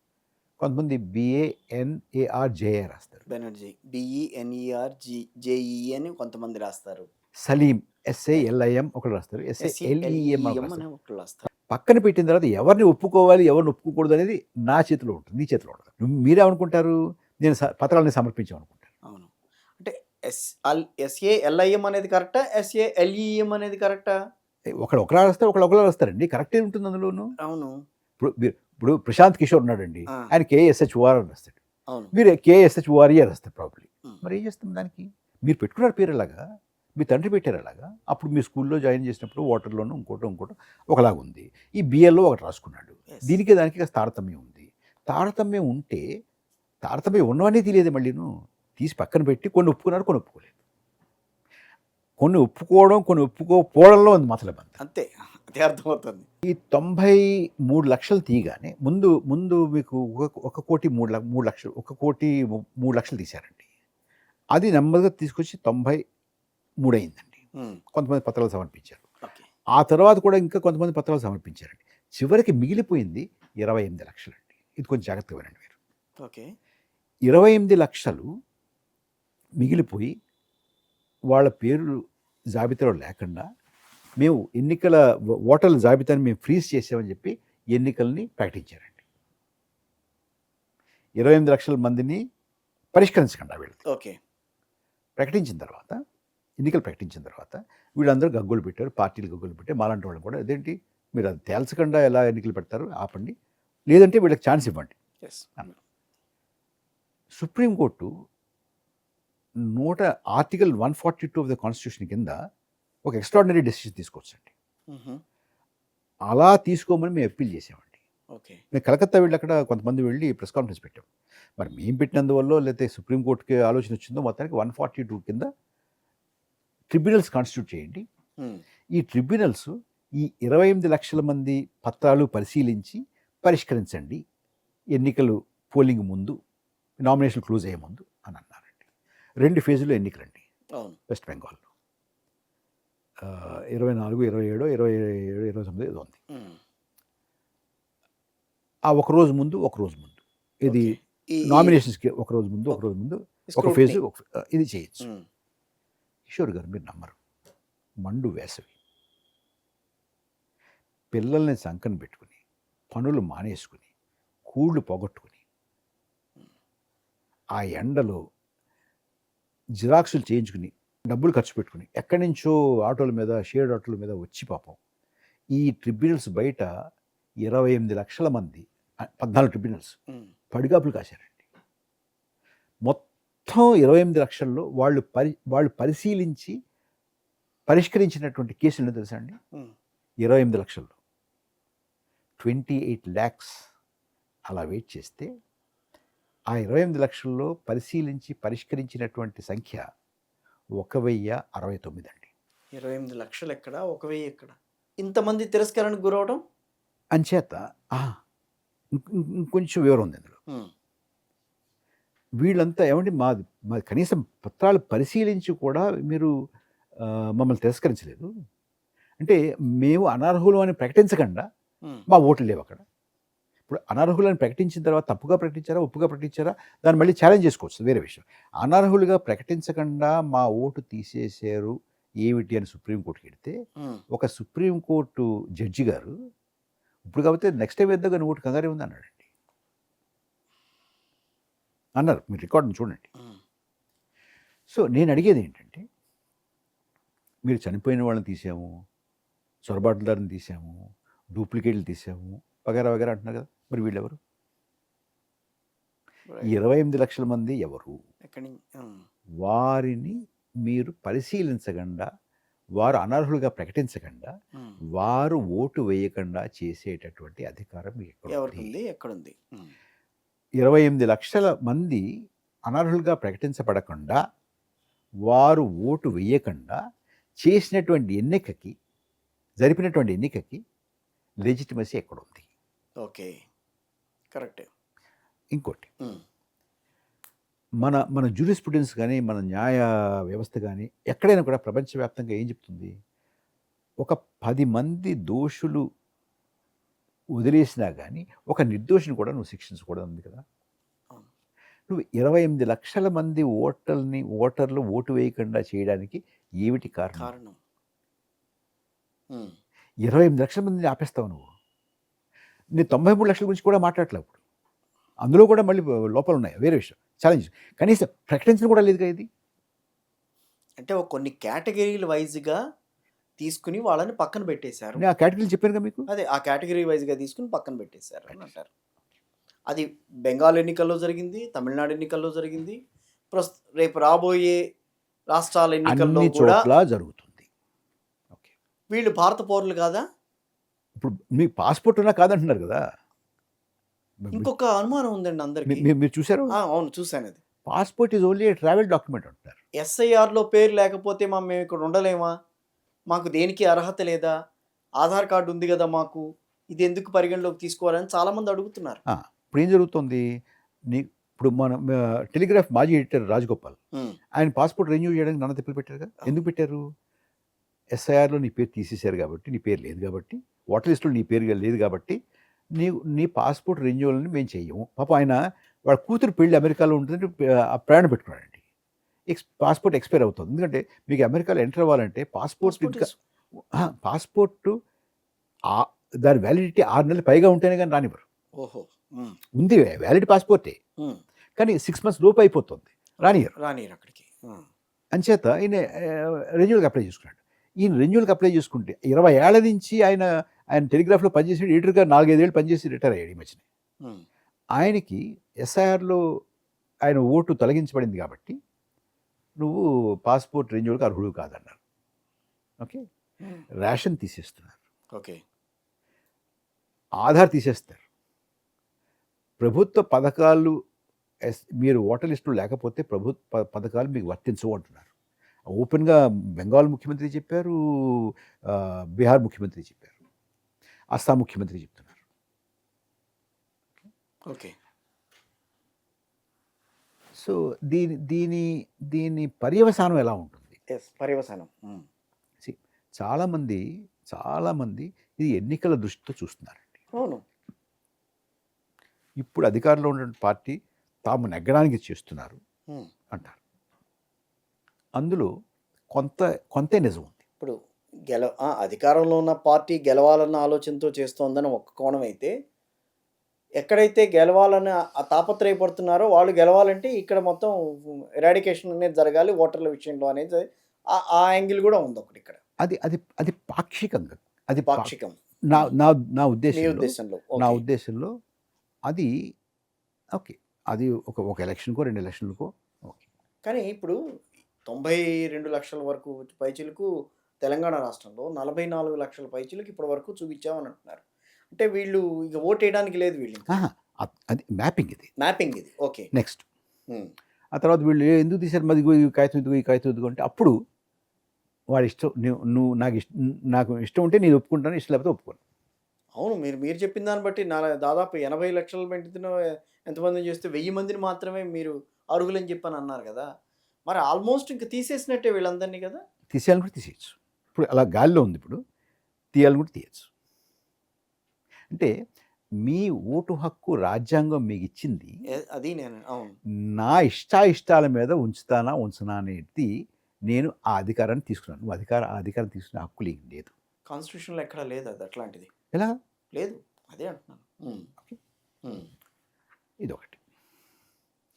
కొంతమంది BANARJA రాస్తారు. బెనర్జీ. BENERG అని కొంతమంది రాస్తారు. సలీం SALIM ఒకళ్ళు రాస్తారు. SALEM ఒకళ్ళు SELEM రాస్తారు. అని ఒకళ్ళు రాస్తారు. పక్కన పెట్టిన తర్వాత ఎవరిని ఒప్పుకోవాలి, ఎవరిని ఒప్పుకోకూడదు అనేది నా చేతిలో ఉంటుంది. నీ చేతిలో ఉండదు. మీరేమనుకుంటారు? నేను పత్రాలని సమర్పించామనుకుంటారు. అవును. అంటే SALIM అనేది కరెక్టా? SALEM అనేది కరెక్టా? ఒకలా రాస్తారు, ఒకలా రాస్తారండి. కరెక్టే ఉంటుంది అందులోను. అవును. ఇప్పుడు ప్రశాంత్ కిషోర్ ఉన్నాడండి. ఆ! ఆయన KSHOR అని రాస్తాడు. అవును. మీరు KSHORE రాస్తారు ప్రాబ్లీ. హ్మ్. మరి ఏం చేస్తాం దానికి? మీరు పెట్టుకున్నారు పేరు అలాగా, మీ తండ్రి పెట్టారు అలాగా. అప్పుడు మీ స్కూల్లో జాయిన్ చేసినప్పుడు వాటర్‌లోనో ఇంకోటో ఒకలాగుంది. ఈ BLలో ఒకటి రాసుకున్నాడు. యెస్. దీనికి దానికి కాస్త తారతమ్యం ఉంది. తారతమ్యం ఉంటే తారతమ్యం ఉన్నవన్నీ తెలియదు మళ్ళీను. తీసి పక్కన పెట్టి కొన్ని ఒప్పుకున్నారు, కొన్ని ఒప్పుకోలేదు. కొన్ని ఒప్పుకోవడం, కొన్ని ఒప్పుకోకపోవడంలో ఉంది మతలబంద. అంతే. అదే అర్థమవుతుంది. ఈ 93,00,000 తీయగానే ముందు మీకు 1,03,00,000 1,03,00,000 తీశారండి. అది నెమ్మదిగా తీసుకొచ్చి 93 అయిందండి. హ్మ్. కొంతమంది పత్రాలు సమర్పించారు. ఓకే. ఆ తర్వాత కూడా ఇంకా కొంతమంది పత్రాలు సమర్పించారండి. చివరికి మిగిలిపోయింది 28,00,000 అండి. ఇది కొంచెం జాగ్రత్తగా వినండి మీరు. ఓకే. 28,00,000 మిగిలిపోయి వాళ్ళ పేర్లు జాబితాలో లేకుండా మేము ఎన్నికల ఓటర్ల జాబితాని మేము ఫ్రీజ్ చేసామని చెప్పి ఎన్నికల్ని ప్రకటించారండి. 28,00,000 మందిని పరిష్కరించకుండా వీళ్ళది. ఓకే. ప్రకటించిన తర్వాత ఎన్నికలు ప్రకటించిన తర్వాత వీళ్ళందరూ గగ్గోలు పెట్టారు, పార్టీలు గగ్గోలు పెట్టారు. మాలాంటి వాళ్ళు కూడా అదేంటి మీరు అది తేల్చకుండా ఎలా ఎన్నికలు పెడతారు, ఆపండి, లేదంటే వీళ్ళకి ఛాన్స్ ఇవ్వండి. Yes. Supreme court article 142 of the constitution కింద ఒక ఎక్స్ట్రాడినరీ డెసిషన్ తీసుకోవచ్చండి. హుహు. అలా తీసుకోమని మేము అప్పీల్ చేసామండి. ఓకే. నేను కలకత్తా వెళ్ళి అక్కడ కొంతమంది వెళ్ళి ప్రెస్ కాన్ఫరెన్స్ పెట్టాం. మరి మేము పెట్టినందువల్ల లేకపోతే సుప్రీంకోర్టుకి ఆలోచన వచ్చిందో మొత్తానికి 142 కింద ట్రిబ్యునల్స్ కాన్స్టిట్యూట్ చేయండి. హ్మ్. ఈ ట్రిబ్యునల్స్ ఈ 28,00,000 మంది పత్రాలు పరిశీలించి పరిష్కరించండి ఎన్నికలు పోలింగ్ ముందు, నామినేషన్ క్లోజ్ అయ్యే ముందు అని అన్నారండి. 2 ఫేజుల్లో ఎన్నికలండి అవును. వెస్ట్ బెంగాల్లో. 24, 27, 27, 29 ఏదో ఉంది. హ్మ్. ఆ ఒక రోజు ముందు ఇది ఓకే. ఈ నామినేషన్స్కి ఒక రోజు ముందు ఒక స్క్రూటినీ. ఫేజు ఇది చేయొచ్చు. హ్మ్. కిషోర్ గారు మీరు నమ్మరు, మండు వేసవి పిల్లల్ని సంకన పెట్టుకుని పనులు మానేసుకుని కూళ్ళు పోగొట్టుకుని ఆ ఎండలో జిరాక్సులు చేయించుకుని డబ్బులు ఖర్చు పెట్టుకుని ఎక్కడి నుంచో ఆటోల మీద షేర్డ్ ఆటోల మీద వచ్చి పాపం ఈ ట్రిబ్యునల్స్ బయట 28,00,000 మంది 14 ట్రిబ్యునల్స్ హ్మ్. పడిగాపులు కాశారండి. మొత్తం 28,00,000లో వాళ్ళు పరిశీలించి పరిష్కరించినటువంటి కేసులు ఏంటో తెలుసా అండి? హ్మ్. 28,00,000లో 28 lakhs అలా వెయిట్ చేస్తే ఆ 28,00,000లో పరిశీలించి పరిష్కరించినటువంటి సంఖ్య 1,069 అండి. 28,00,000 ఎక్కడ? 1,000 ఎక్కడ? ఇంతమంది తిరస్కరణకు గురవడం? అంచేత ఇంకొంచెం వివరం ఉంది అందులో. హ్మ్. వీళ్ళంతా ఏమండి మాది కనీసం పత్రాలు పరిశీలించి కూడా మీరు మమ్మల్ని తిరస్కరించలేదు. అంటే మేము అనర్హులు అని ప్రకటించకుండా హ్మ్. మా ఓట్లు లేవు అక్కడ. ఇప్పుడు అనర్హులని ప్రకటించిన తర్వాత తప్పుగా ప్రకటించారా, ఒప్పుగా ప్రకటించారా దాన్ని మళ్ళీ ఛాలెంజ్ చేసుకోవచ్చు, వేరే విషయం. అనర్హులుగా ప్రకటించకుండా మా ఓటు తీసేశారు ఏమిటి అని సుప్రీంకోర్టుకి వెడితే హ్మ్. ఒక సుప్రీంకోర్టు జడ్జి గారు ఇప్పుడు కాకపోతే నెక్స్ట్ టైం వేద్దాం కానీ ఓటు కంగారే ఉంది అన్నాడండి. అన్నారు, మీరు రికార్డుని చూడండి. హ్మ్. సో నేను అడిగేది ఏంటంటే, మీరు చనిపోయిన వాళ్ళని తీసాము, చొరబాటుదారుని తీసాము, డూప్లికేట్లు తీసాము, వగేరా వగేరా అంటున్నారు కదా, మరి వీళ్ళెవరు? రైట్. 28,00,000 మంది ఎవరు? ఎక్కడి నుంచి? హ్మ్. వారిని మీరు పరిశీలించకుండా, వారు అనర్హులుగా ప్రకటించకుండా, హ్మ్. వారు ఓటు వేయకుండా చేసేటటువంటి అధికారం మీకు ఎక్కడుంది? ఎవరికుంది? ఎక్కడుంది? హ్మ్. 28,00,000 మంది అనర్హులుగా ప్రకటించబడకుండా వారు ఓటు వేయకుండా జరిపినటువంటి ఎన్నికకి లెజిటిమసీ ఎక్కడుంది? ఓకే. కరెక్టే. ఇంకోటి, మన మన జ్యూరిస్ప్రుడెన్స్ కానీ, మన న్యాయ వ్యవస్థ కానీ ఎక్కడైనా కూడా ప్రపంచవ్యాప్తంగా ఏం చెప్తుంది? ఒక 10 మంది దోషులు వదిలేసినా కానీ ఒక నిర్దోషిని కూడా నువ్వు శిక్షించకూడదు ఉంది కదా. అవును. నువ్వు 28 లక్షల మంది ఓటర్లు ఓటు వేయకుండా చేయడానికి ఏమిటి కారణం? కారణం. 28 లక్షల మందిని ఆపేస్తావు నువ్వు. నేను 93 లక్షల గురించి కూడా మాట్లాడట్లేదు ఇప్పుడు. అందులో కూడా మళ్ళీ లోపాలు ఉన్నాయి, వేరే విషయం, ఛాలెంజ్. కనీసం ప్రకటించడం కూడా లేదుగా ఇది. అంటే ఒక కొన్ని కేటగిరీల వైజ్‌గా తీసుకుని వాళ్ళని పక్కన పెట్టేశారు. నేను ఆ కేటగిరీలు చెప్పానుగా మీకు. అదే ఆ కేటగిరీ వైజ్‌గా తీసుకొని పక్కన పెట్టేశారు అని అంటారు. అది బెంగాల్ ఎన్నికల్లో జరిగింది, తమిళనాడు ఎన్నికల్లో జరిగింది. రేపు రాబోయే రాష్ట్రాల ఎన్నికల్లో అన్ని కూడా చోట్ల జరుగుతుంది. ఓకే. వీళ్ళు భారత పౌరులు కాదా? ఇప్పుడు మీ పాస్పోర్ట్ ఉన్నా కాదంటున్నారు కదా. ఇంకొక అనుమానం ఉందండి అందరికి. మీరు చూసారు? అవును, చూశాను అది. Passport is only A travel document అంటారు. ఎస్ఐఆర్‌లో పేరు లేకపోతే మేము ఇక్కడ ఉండలేమా? మాకు దేనికి అర్హత లేదా? ఆధార్ కార్డు ఉంది కదా మాకు, ఇది ఎందుకు పరిగణలోకి తీసుకోవాలని చాలామంది అడుగుతున్నారు. ఇప్పుడు ఏం జరుగుతుంది? ఇప్పుడు మన టెలిగ్రాఫ్ మాజీ ఎడిటర్ రాజగోపాల్, ఆయన పాస్పోర్ట్ రెన్యూ చేయడానికి నాన్న తిప్పలు పెట్టారుగా. ఎందుకు పెట్టారు? ఎస్ఐఆర్లో నీ పేరు తీసేశారు కాబట్టి, నీ పేరు లేదు కాబట్టి, ఓటర్ లిస్టులో నీ పేరు లేదు కాబట్టి నీ పాస్పోర్ట్ రెన్యూవల్ని మేము చెయ్యము. పాపం ఆయన వాళ్ళ కూతురు పెళ్ళి అమెరికాలో ఉంటుంది, ప్రయాణం పెట్టుకున్నాడండి. పాస్పోర్ట్ ఎక్స్పైర్ అవుతుంది. ఎందుకంటే మీకు అమెరికాలో ఎంటర్ అవ్వాలంటే పాస్పోర్ట్ దాని వ్యాలిడిటీ 6 నెలలు పైగా ఉంటేనే కానీ రానివ్వరు. ఓహో. ఉంది వ్యాలిడ్ పాస్పోర్టే, కానీ 6 months లోపు అయిపోతుంది, రానియరు అక్కడికి. అంచేత ఈయన రెన్యూవల్కి అప్లై చేసుకున్నాడు. ఈయన రెన్యూవల్కి అప్లై చేసుకుంటే 20 ఏళ్ల నుంచి ఆయన టెలిగ్రాఫ్లో పనిచేసి ఎడిటర్గా 4-5 ఏళ్ళు పనిచేసి రిటైర్ అయ్యాడు ఈ మధ్యన. ఆయనకి ఎస్ఐఆర్లో ఆయన ఓటు తొలగించబడింది కాబట్టి నువ్వు పాస్పోర్ట్ రెన్యూవల్కి అర్హుడు కాదన్నారు. ఓకే. రేషన్ తీసేస్తున్నారు. ఓకే. ఆధార్ తీసేస్తారు. ప్రభుత్వ పథకాలు మీరు ఓటర్ లిస్టులో లేకపోతే ప్రభుత్వ పథకాలు మీకు వర్తించవు అంటున్నారు. ఓపెన్గా బెంగాల్ ముఖ్యమంత్రి చెప్పారు, బీహార్ ముఖ్యమంత్రి చెప్పారు, అస్సాం ముఖ్యమంత్రి చెప్తున్నారు. ఓకే. సో దీని పర్యవసానం ఎలా ఉంటుంది? పర్యవసానం చాలామంది ఇది ఎన్నికల దృష్టితో చూస్తున్నారండి. అవును. ఇప్పుడు అధికారంలో ఉన్న పార్టీ తాము నెగ్గడానికి చేస్తున్నారు అంటారు. అందులో కొంతే నిజం ఉంది. ఇప్పుడు అధికారంలో ఉన్న పార్టీ గెలవాలన్న ఆలోచనతో చేస్తోందని ఒక కోణం అయితే, ఎక్కడైతే గెలవాలని తాపత్రయపడుతున్నారో వాళ్ళు గెలవాలంటే ఇక్కడ మొత్తం ఎరాడికేషన్ అనేది జరగాలి ఓటర్ల విషయంలో అనేది ఆ యాంగిల్ కూడా ఉంది ఒకటి ఇక్కడ. అది పాక్షికంగా, అది పాక్షికం. నా ఉద్దేశంలో అది ఓకే. అది ఒక ఎలక్షన్కో 2 ఎలక్షన్లకో ఓకే. కానీ ఇప్పుడు 92 లక్షల వరకు పైచీలకు తెలంగాణ రాష్ట్రంలో 44 లక్షల పైచీలకు ఇప్పటి వరకు చూపించామని అంటున్నారు. అంటే వీళ్ళు ఇక ఓటు వేయడానికి లేదు వీళ్ళు. అది మ్యాపింగ్ ఇది. ఓకే. నెక్స్ట్ ఆ తర్వాత వీళ్ళు ఎందుకు తీశారు, మరి ఈ కాగితం ఎందుకు అంటే అప్పుడు వాడి ఇష్టం. నువ్వు నాకు ఇష్టం ఉంటే నేను ఒప్పుకుంటాను, ఇష్టం లేకపోతే ఒప్పుకోను. అవును. మీరు చెప్పిన దాన్ని బట్టి దాదాపు 80 లక్షల మందిని ఎంతమందిని చేస్తే 1000 మందిని మాత్రమే మీరు అర్హులని చెప్పని అన్నారు కదా. మరి ఆల్మోస్ట్ ఇంకా తీసేసినట్టే వీళ్ళందరినీ కదా. తీసేయాలని కూడా తీసేయచ్చు. ఇప్పుడు అలా గాలిలో ఉంది, ఇప్పుడు తీయాలని కూడా తీయచ్చు. అంటే మీ ఓటు హక్కు రాజ్యాంగం మీకు ఇచ్చింది. అది నేను నా ఇష్టాల మీద ఉంచనా అనేది నేను ఆ అధికారాన్ని తీసుకున్నాను. నువ్వు ఆ అధికారం తీసుకునే హక్కు లేదు. కాన్స్టిట్యూషన్లో ఎక్కడ లేదు అది అట్లాంటిది. ఎలా లేదు, అదే అంటున్నాను. ఇదొకటి.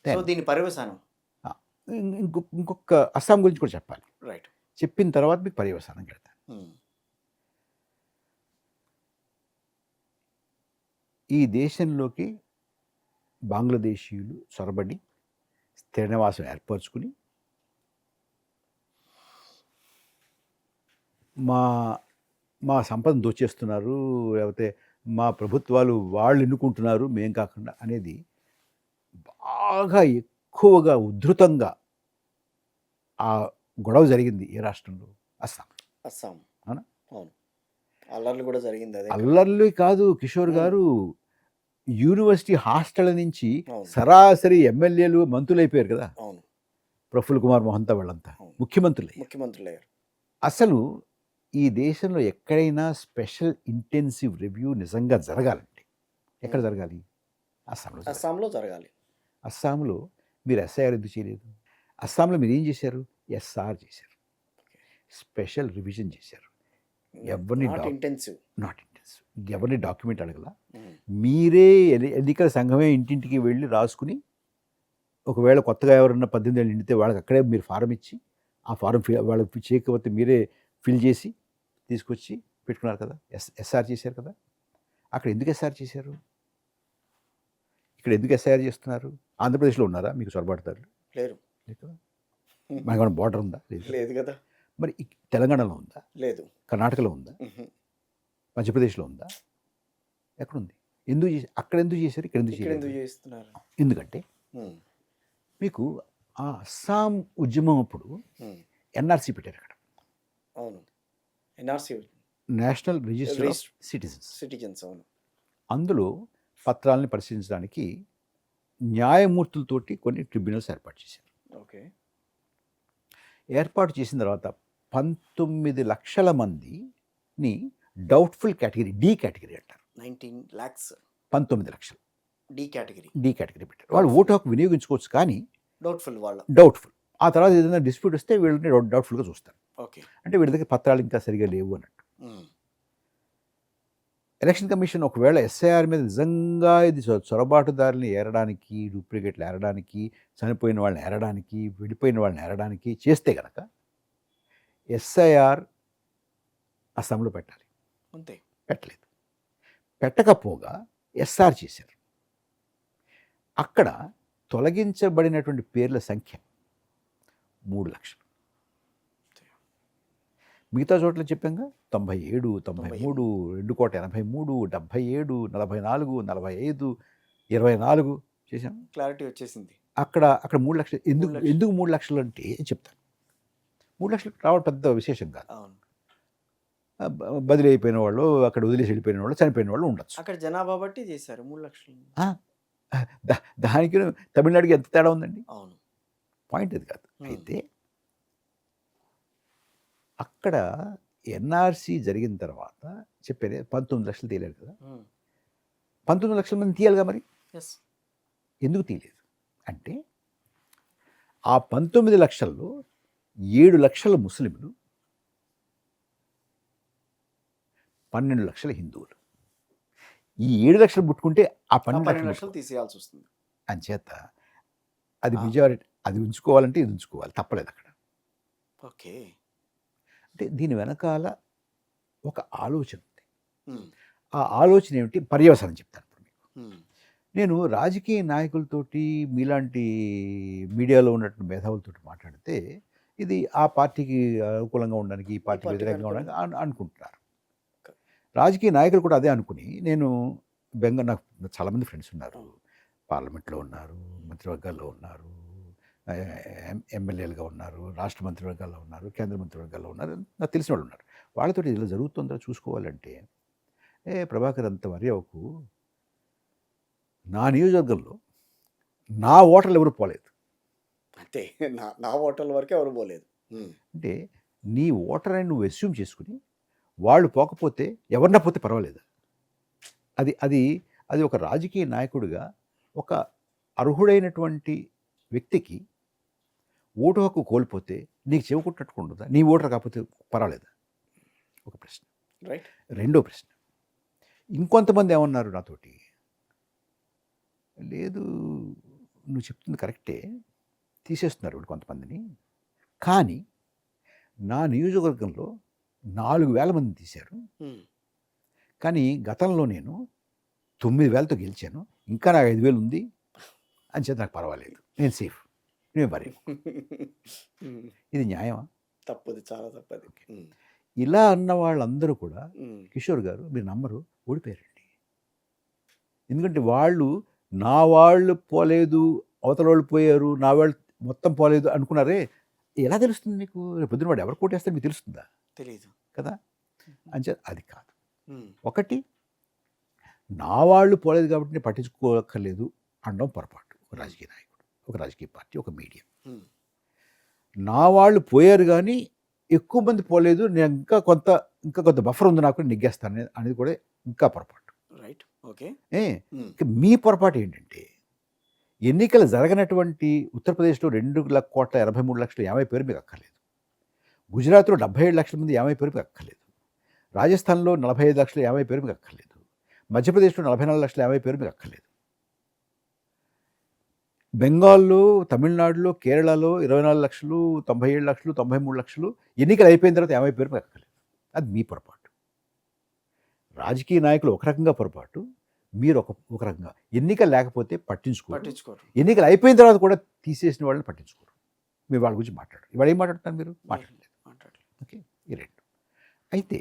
సో దీని పర్యవసానం ఇంకొక అస్సాం గురించి కూడా చెప్పాలి. రైట్. చెప్పిన తర్వాత మీకు పర్యవసానం పెడతాను. ఈ దేశంలోకి బంగ్లాదేశీయులు చొరబడి స్థిర నివాసం ఏర్పరచుకుని మా సంపదను దోచేస్తున్నారు, లేకపోతే మా ప్రభుత్వాలు వాళ్ళు ఎన్నుకుంటున్నారు మేం కాకుండా అనేది బాగా ఎక్కువగా ఉధృతంగా ఆ గొడవ జరిగింది ఏ రాష్ట్రంలో? అస్సాం. అస్సాం. అవునా? అవును. అల్లర్లు కూడా జరిగింది అదే కదా. అల్లర్లు కాదు కిషోర్ ఉమ్, గారు, యూనివర్సిటీ హాస్టల్ నుంచి అవును. సరాసరి ఎమ్మెల్యేలు మంత్రులైపోయారు కదా! అవును. ప్రఫుల్ కుమార్ మొహంతా వాళ్ళంతా అవును. ముఖ్యమంత్రులయ్యారు. ముఖ్యమంత్రులు అయ్యారు. అసలు ఈ దేశంలో ఎక్కడైనా స్పెషల్ ఇంటెన్సివ్ రివ్యూ నిజంగా జరగాలంటే ఎక్కడ ఉమ్, జరగాలి? అస్సాంలో జరగాలి. అస్సాంలో జరగాలి. అస్సాంలో మీరు ఎస్ఐఆర్ ఎందుకు చేయలేదు? అస్సాంలో మీరు ఏం చేశారు? ఎస్ఆర్ చేశారు. స్పెషల్ రివిజన్ చేశారు. ఎవరిని నాట్ ఇంటెన్సివ్. Not intensive. ఎవరిని డాక్యుమెంట్ అడగల. మీరే ఎన్నికల సంఘమే ఇంటింటికి వెళ్ళి రాసుకుని, ఒకవేళ కొత్తగా ఎవరన్నా 18 ఏళ్ళు నిండితే వాళ్ళకి అక్కడే మీరు ఫారం ఇచ్చి, ఆ ఫారం వాళ్ళకి చేయకపోతే మీరే ఫిల్ చేసి తీసుకొచ్చి పెట్టుకున్నారు కదా! ఎస్ఆర్ చేశారు కదా! అక్కడ ఎందుకు ఎస్ఆర్ చేశారు? ఇక్కడ ఎందుకు ఎస్ఐఆర్ చేస్తున్నారు? ఆంధ్రప్రదేశ్లో ఉన్నారా మీకు చొరబాటుదారులు? లేరు. లేదు కదా! మనకేమైనా బార్డర్ ఉందా? లేదు కదా! లేదు కదా. మరి తెలంగాణలో ఉందా? లేదు. కర్ణాటకలో ఉందా? ఉహు. మధ్యప్రదేశ్లో ఉందా? ఎక్కడుంది? ఎందుకు చేసి అక్కడ ఎందుకు చేశారు? ఇక్కడ ఎందుకు ఇక్కడ ఎందుకు చేయలేదు? చేస్తున్నారు? ఎందుకంటే ఉమ్, మీకు ఆ అస్సాం ఉద్యమం అప్పుడు ఉమ్, ఎన్ఆర్సీ పెట్టారు అక్కడ. అవును. NRC national register of register citizens. Citizens. అవును. అందులో పత్రాలను పరిశీలించడానికి న్యాయమూర్తులతోటి కొన్ని ట్రిబ్యునల్స్ ఏర్పాటు చేశారు. ఓకే. ఏర్పాటు చేసిన తర్వాత 19 లక్షల మందిని డౌట్ఫుల్ కేటగిరీ, డి కేటగిరీ అంటారు. 19 lakhs 19 లక్షలు డి కేటగిరీ. డి కేటగిరీ పెట్టారు. వాళ్ళు ఓటు హక్కు వినియోగించుకోవచ్చు, కానీ డౌట్ఫుల్ వాళ్ళ. డౌట్ఫుల్. ఆ తర్వాత ఏదైనా డిస్ప్యూట్ వస్తే వీళ్ళని డౌట్ఫుల్గా చూస్తారు. ఓకే. అంటే వీళ్ళ దగ్గర పత్రాలు ఇంకా సరిగా లేవు అన్నట్టు. ఉమ్, ఎలక్షన్ కమిషన్ ఒకవేళ ఎస్ఐఆర్ మీద నిజంగా ఇది చొరబాటుదారులను ఏరడానికి, డూప్లికేట్లు ఏరడానికి, చనిపోయిన వాళ్ళని ఏరడానికి, విడిపోయిన వాళ్ళని ఏరడానికి చేస్తే గనక ఎస్ఐఆర్ అస్సాంలో పెట్టాలి. అంతే. పెట్టలేదు. పెట్టకపోగా ఎస్ఆర్ చేశారు. అక్కడ తొలగించబడినటువంటి పేర్ల సంఖ్య 3 లక్షలు. మిగతా చోట్ల చెప్పాంగా 97, 93, 2,83, 77, 44, 45, 24 చేశాం. క్లారిటీ వచ్చేసింది. అక్కడ 3 లక్షలు. ఎందుకు 3 లక్షలు. ఎందుకు 3 లక్షలు అంటే చెప్తాను. 3 లక్షలు రావడం పెద్ద విశేషం కాదు. అవును. బదిలీ అయిపోయిన వాళ్ళు, అక్కడ వదిలేసి వెళ్ళిపోయిన వాళ్ళు, చనిపోయిన వాళ్ళు ఉండొచ్చు. అక్కడ జనాభా బట్టి చేశారు 3 లక్షలు. దానికి తమిళనాడుకి ఎంత తేడా ఉందండి? అవును. పాయింట్ అది కాదు. అయితే అక్కడ ఎన్ఆర్సీ జరిగిన తర్వాత చెప్పారు 19 లక్షలు తేలారు కదా. 19 లక్షల మంది తీయాలిగా మరి. ఎస్. ఎందుకు తీయలేదు అంటే ఆ 19 లక్షల్లో 7 లక్షల ముస్లింలు, 12 లక్షల హిందువులు. ఈ 7 లక్షలు పుట్టుకుంటే ఆ 12 లక్షలు తీసేయాల్సి వస్తుంది. అంచేత అది మెజారిటీ. అది ఉంచుకోవాలంటే ఇది ఉంచుకోవాలి, తప్పలేదు అక్కడ. ఓకే. అంటే దీని వెనకాల ఒక ఆలోచన ఉంది. ఉమ్, ఆ ఆలోచన ఏమిటి? పర్యవసానం చెప్తాను ఇప్పుడు మీకు. ఉమ్, నేను రాజకీయ నాయకులతోటి, మీలాంటి మీడియాలో ఉన్నటువంటి మేధావులతో మాట్లాడితే ఇది ఆ పార్టీకి అనుకూలంగా ఉండడానికి, ఈ పార్టీకి వ్యతిరేకంగా ఉండడానికి అనుకుంటున్నారు. రాజకీయ నాయకులు కూడా అదే అనుకుని, నేను నాకు చాలామంది ఫ్రెండ్స్ ఉన్నారు, పార్లమెంట్లో ఉన్నారు, మంత్రివర్గాల్లో ఉన్నారు, ఎమ్మెల్యేలుగా ఉన్నారు, రాష్ట్ర మంత్రివర్గాల్లో ఉన్నారు, కేంద్ర మంత్రివర్గాల్లో ఉన్నారు, నాకు తెలిసిన వాళ్ళు ఉన్నారు. వాళ్ళతోటి ఇలా జరుగుతుందో చూసుకోవాలంటే, ప్రభాకర్ అంత వరి అవ్వకు, నా నియోజకవర్గంలో నా ఓటర్లు ఎవరు పోలేదు. అంతే. నా ఓటర్ల వరకు ఎవరు పోలేదు. అంటే నీ ఓటర్ అని నువ్వు అస్యూమ్ చేసుకుని వాళ్ళు పోకపోతే ఎవరన్నా పోతే పర్వాలేదు. అది అది అది ఒక రాజకీయ నాయకుడిగా ఒక అర్హుడైనటువంటి వ్యక్తికి ఓటు హక్కు కోల్పోతే నీకు చెవుకున్నట్టు ఉండదా? నీ ఓటర్ కాకపోతే పర్వాలేదా? ఒక ప్రశ్న. రైట్. రెండో ప్రశ్న, ఇంకొంతమంది ఏమన్నారు నాతోటి, లేదు నువ్వు చెప్తుంది కరెక్టే, తీసేస్తున్నారు వీళ్ళు కొంతమందిని, కానీ నా నియోజకవర్గంలో 4,000 మందిని తీశారు, కానీ గతంలో నేను 9,000తో గెలిచాను, ఇంకా నాకు 5,000 ఉంది అని చెప్పి నాకు పర్వాలేదు, నేను సేఫ్, నేను మరి. ఇది న్యాయమా? తప్పది, చాలా తప్పది. ఇలా అన్న వాళ్ళందరూ కూడా కిషోర్ గారు మీరు నమ్మరు, ఓడిపోయారండి. ఎందుకంటే వాళ్ళు పోలేదు అవతల వాళ్ళు పోయారు, నా వాళ్ళు మొత్తం పోలేదు అనుకున్నారే, ఎలా తెలుస్తుంది మీకు? రేపు పొద్దున వాడు ఎవరు కోటేస్తాడు మీకు తెలుస్తుందా? తెలీదు. కదా! అంచే అది కాదు. హ్మ్. ఒకటి, నా వాళ్ళు పోలేదు కాబట్టి నేను పట్టించుకోక్కర్లేదు అనడం పొరపాటు. ఒక రాజకీయ నాయకుడు, ఒక రాజకీయ పార్టీ, ఒక మీడియా. హ్మ్. నా వాళ్ళు పోయారు గానీ, ఎక్కువ మంది పోలేదు, నేను ఇంకా కొంత బఫర్ ఉంది నాకు, నెగ్గేస్తాను అనేది కూడా ఇంకా పొరపాటు. రైట్. ఓకే. హ్మ్. ఇక మీ పొరపాటు ఏంటంటే, ఎన్నికలు జరగనటువంటి ఉత్తరప్రదేశ్‌లో 2,83,00,000 ఏమైపోయారో మీకు అక్కర్లేదు. గుజరాత్‌లో 77,00,000 మంది ఏమైపోయారో మీకు అక్కర్లేదు. రాజస్థాన్‌లో 45,00,000 ఏమైపోయారో మీకు అక్కర్లేదు. మధ్యప్రదేశ్‌లో 44,00,000 ఏమైపోయారో మీకు అక్కర్లేదు. బెంగాల్‌లో, తమిళనాడులో, కేరళలో 24,00,000, 97,00,000, 93,00,000 ఎన్నికలు అయిపోయిన తర్వాత ఏమైపోయారో మీకు అక్కర్లేదు. అది మీ పొరపాటు. రాజకీయ నాయకులు ఒక రకంగా పొరపాటు, మీరు ఒక రకంగా. ఎన్నికలు లేకపోతే పట్టించుకోరు. పట్టించుకోరు. ఎన్నికలు అయిపోయిన తర్వాత కూడా తీసేసిన వాళ్ళని పట్టించుకోరు. మీరు వాళ్ళ గురించి మాట్లాడరు. ఇవాళ ఏం మాట్లాడుతున్నారు మీరు? మాట్లాడలేదు. మాట్లాడలేదు. ఓకే. ఈ 2. అయితే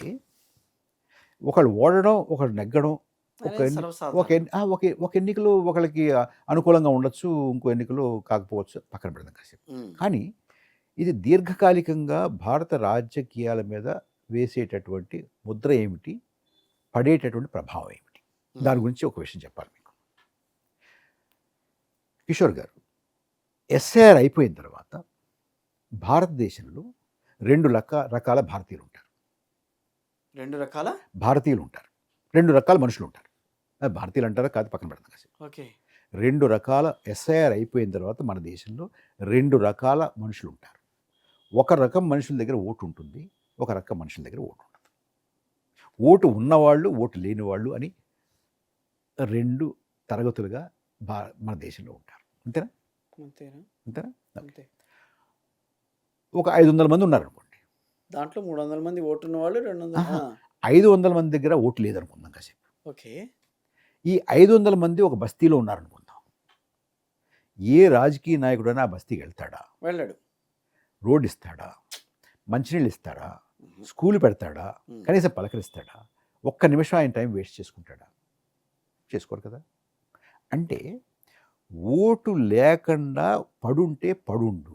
ఒకళ్ళు ఓడడం, ఒకళ్ళు నెగ్గడం, ఒక అనేది ఎన్ని ఒక సర్వసాధారణం. ఎన్ని ఆ! ఒక ఎన్నికలో ఒకళ్ళకి అనుకూలంగా ఉండొచ్చు, ఇంకో ఎన్నికలో కాకపోవచ్చు, పక్కన పెడదాం కాసేపు. హ్మ్. కానీ ఇది దీర్ఘకాలికంగా భారత రాజకీయాల మీద వేసేటటువంటి ముద్ర ఏమిటి? పడేటటువంటి ప్రభావం ఏమిటి? దాని గురించి ఒక విషయం చెప్పాలి మీకు. కిషోర్ గారు, ఎస్ఐఆర్ అయిపోయిన తర్వాత భారతదేశంలో 2 రకాల భారతీయులుంటారు. 2 రకాల 2 రకాల మనుషులుంటారు. భారతీయులు అంటారా కాదు, పక్కన పెడదాం కాసేపు. ఓకే. 2 రకాల ఎస్ఐఆర్ అయిపోయిన తర్వాత మన దేశంలో 2 రకాల మనుషులుంటారు. ఒక రకం మనుషుల దగ్గర ఓటు ఉంటుంది, ఒక రకం మనుషుల దగ్గర ఓటు ఉండదు. ఓటు ఉన్నవాళ్ళు, ఓటు లేనివాళ్ళు అని 2 తరగతులుగా మన దేశంలో ఉంటారు. అంతేనా? అంతేనా? అంతేనా? అంతే. ఒక 500 మంది ఉన్నారనుకోండి. దాంట్లో 300 మంది ఓటున్న వాళ్ళు 200. ఆహా! 500 మంది దగ్గర ఓటు లేదనుకుందాం కాసేపు. ఓకే. ఈ 500 మంది ఒక బస్తీలో ఉన్నారనుకుందాం. ఏ రాజకీయ నాయకుడైనా ఆ బస్తీకి వెళ్తాడా? వెళ్ళాడు. రోడ్ ఇస్తాడా? మంచినీళ్ళు ఇస్తాడా? హుహు. స్కూల్ పెడతాడా? హ్మ్. కనీసం పలకరిస్తాడా? ఒక్క నిమిషం ఆయన టైం వేస్ట్ చేసుకుంటాడా? చేసుకోరు కదా! అంటే ఓటు లేకుండా పడుంటే పడుండు.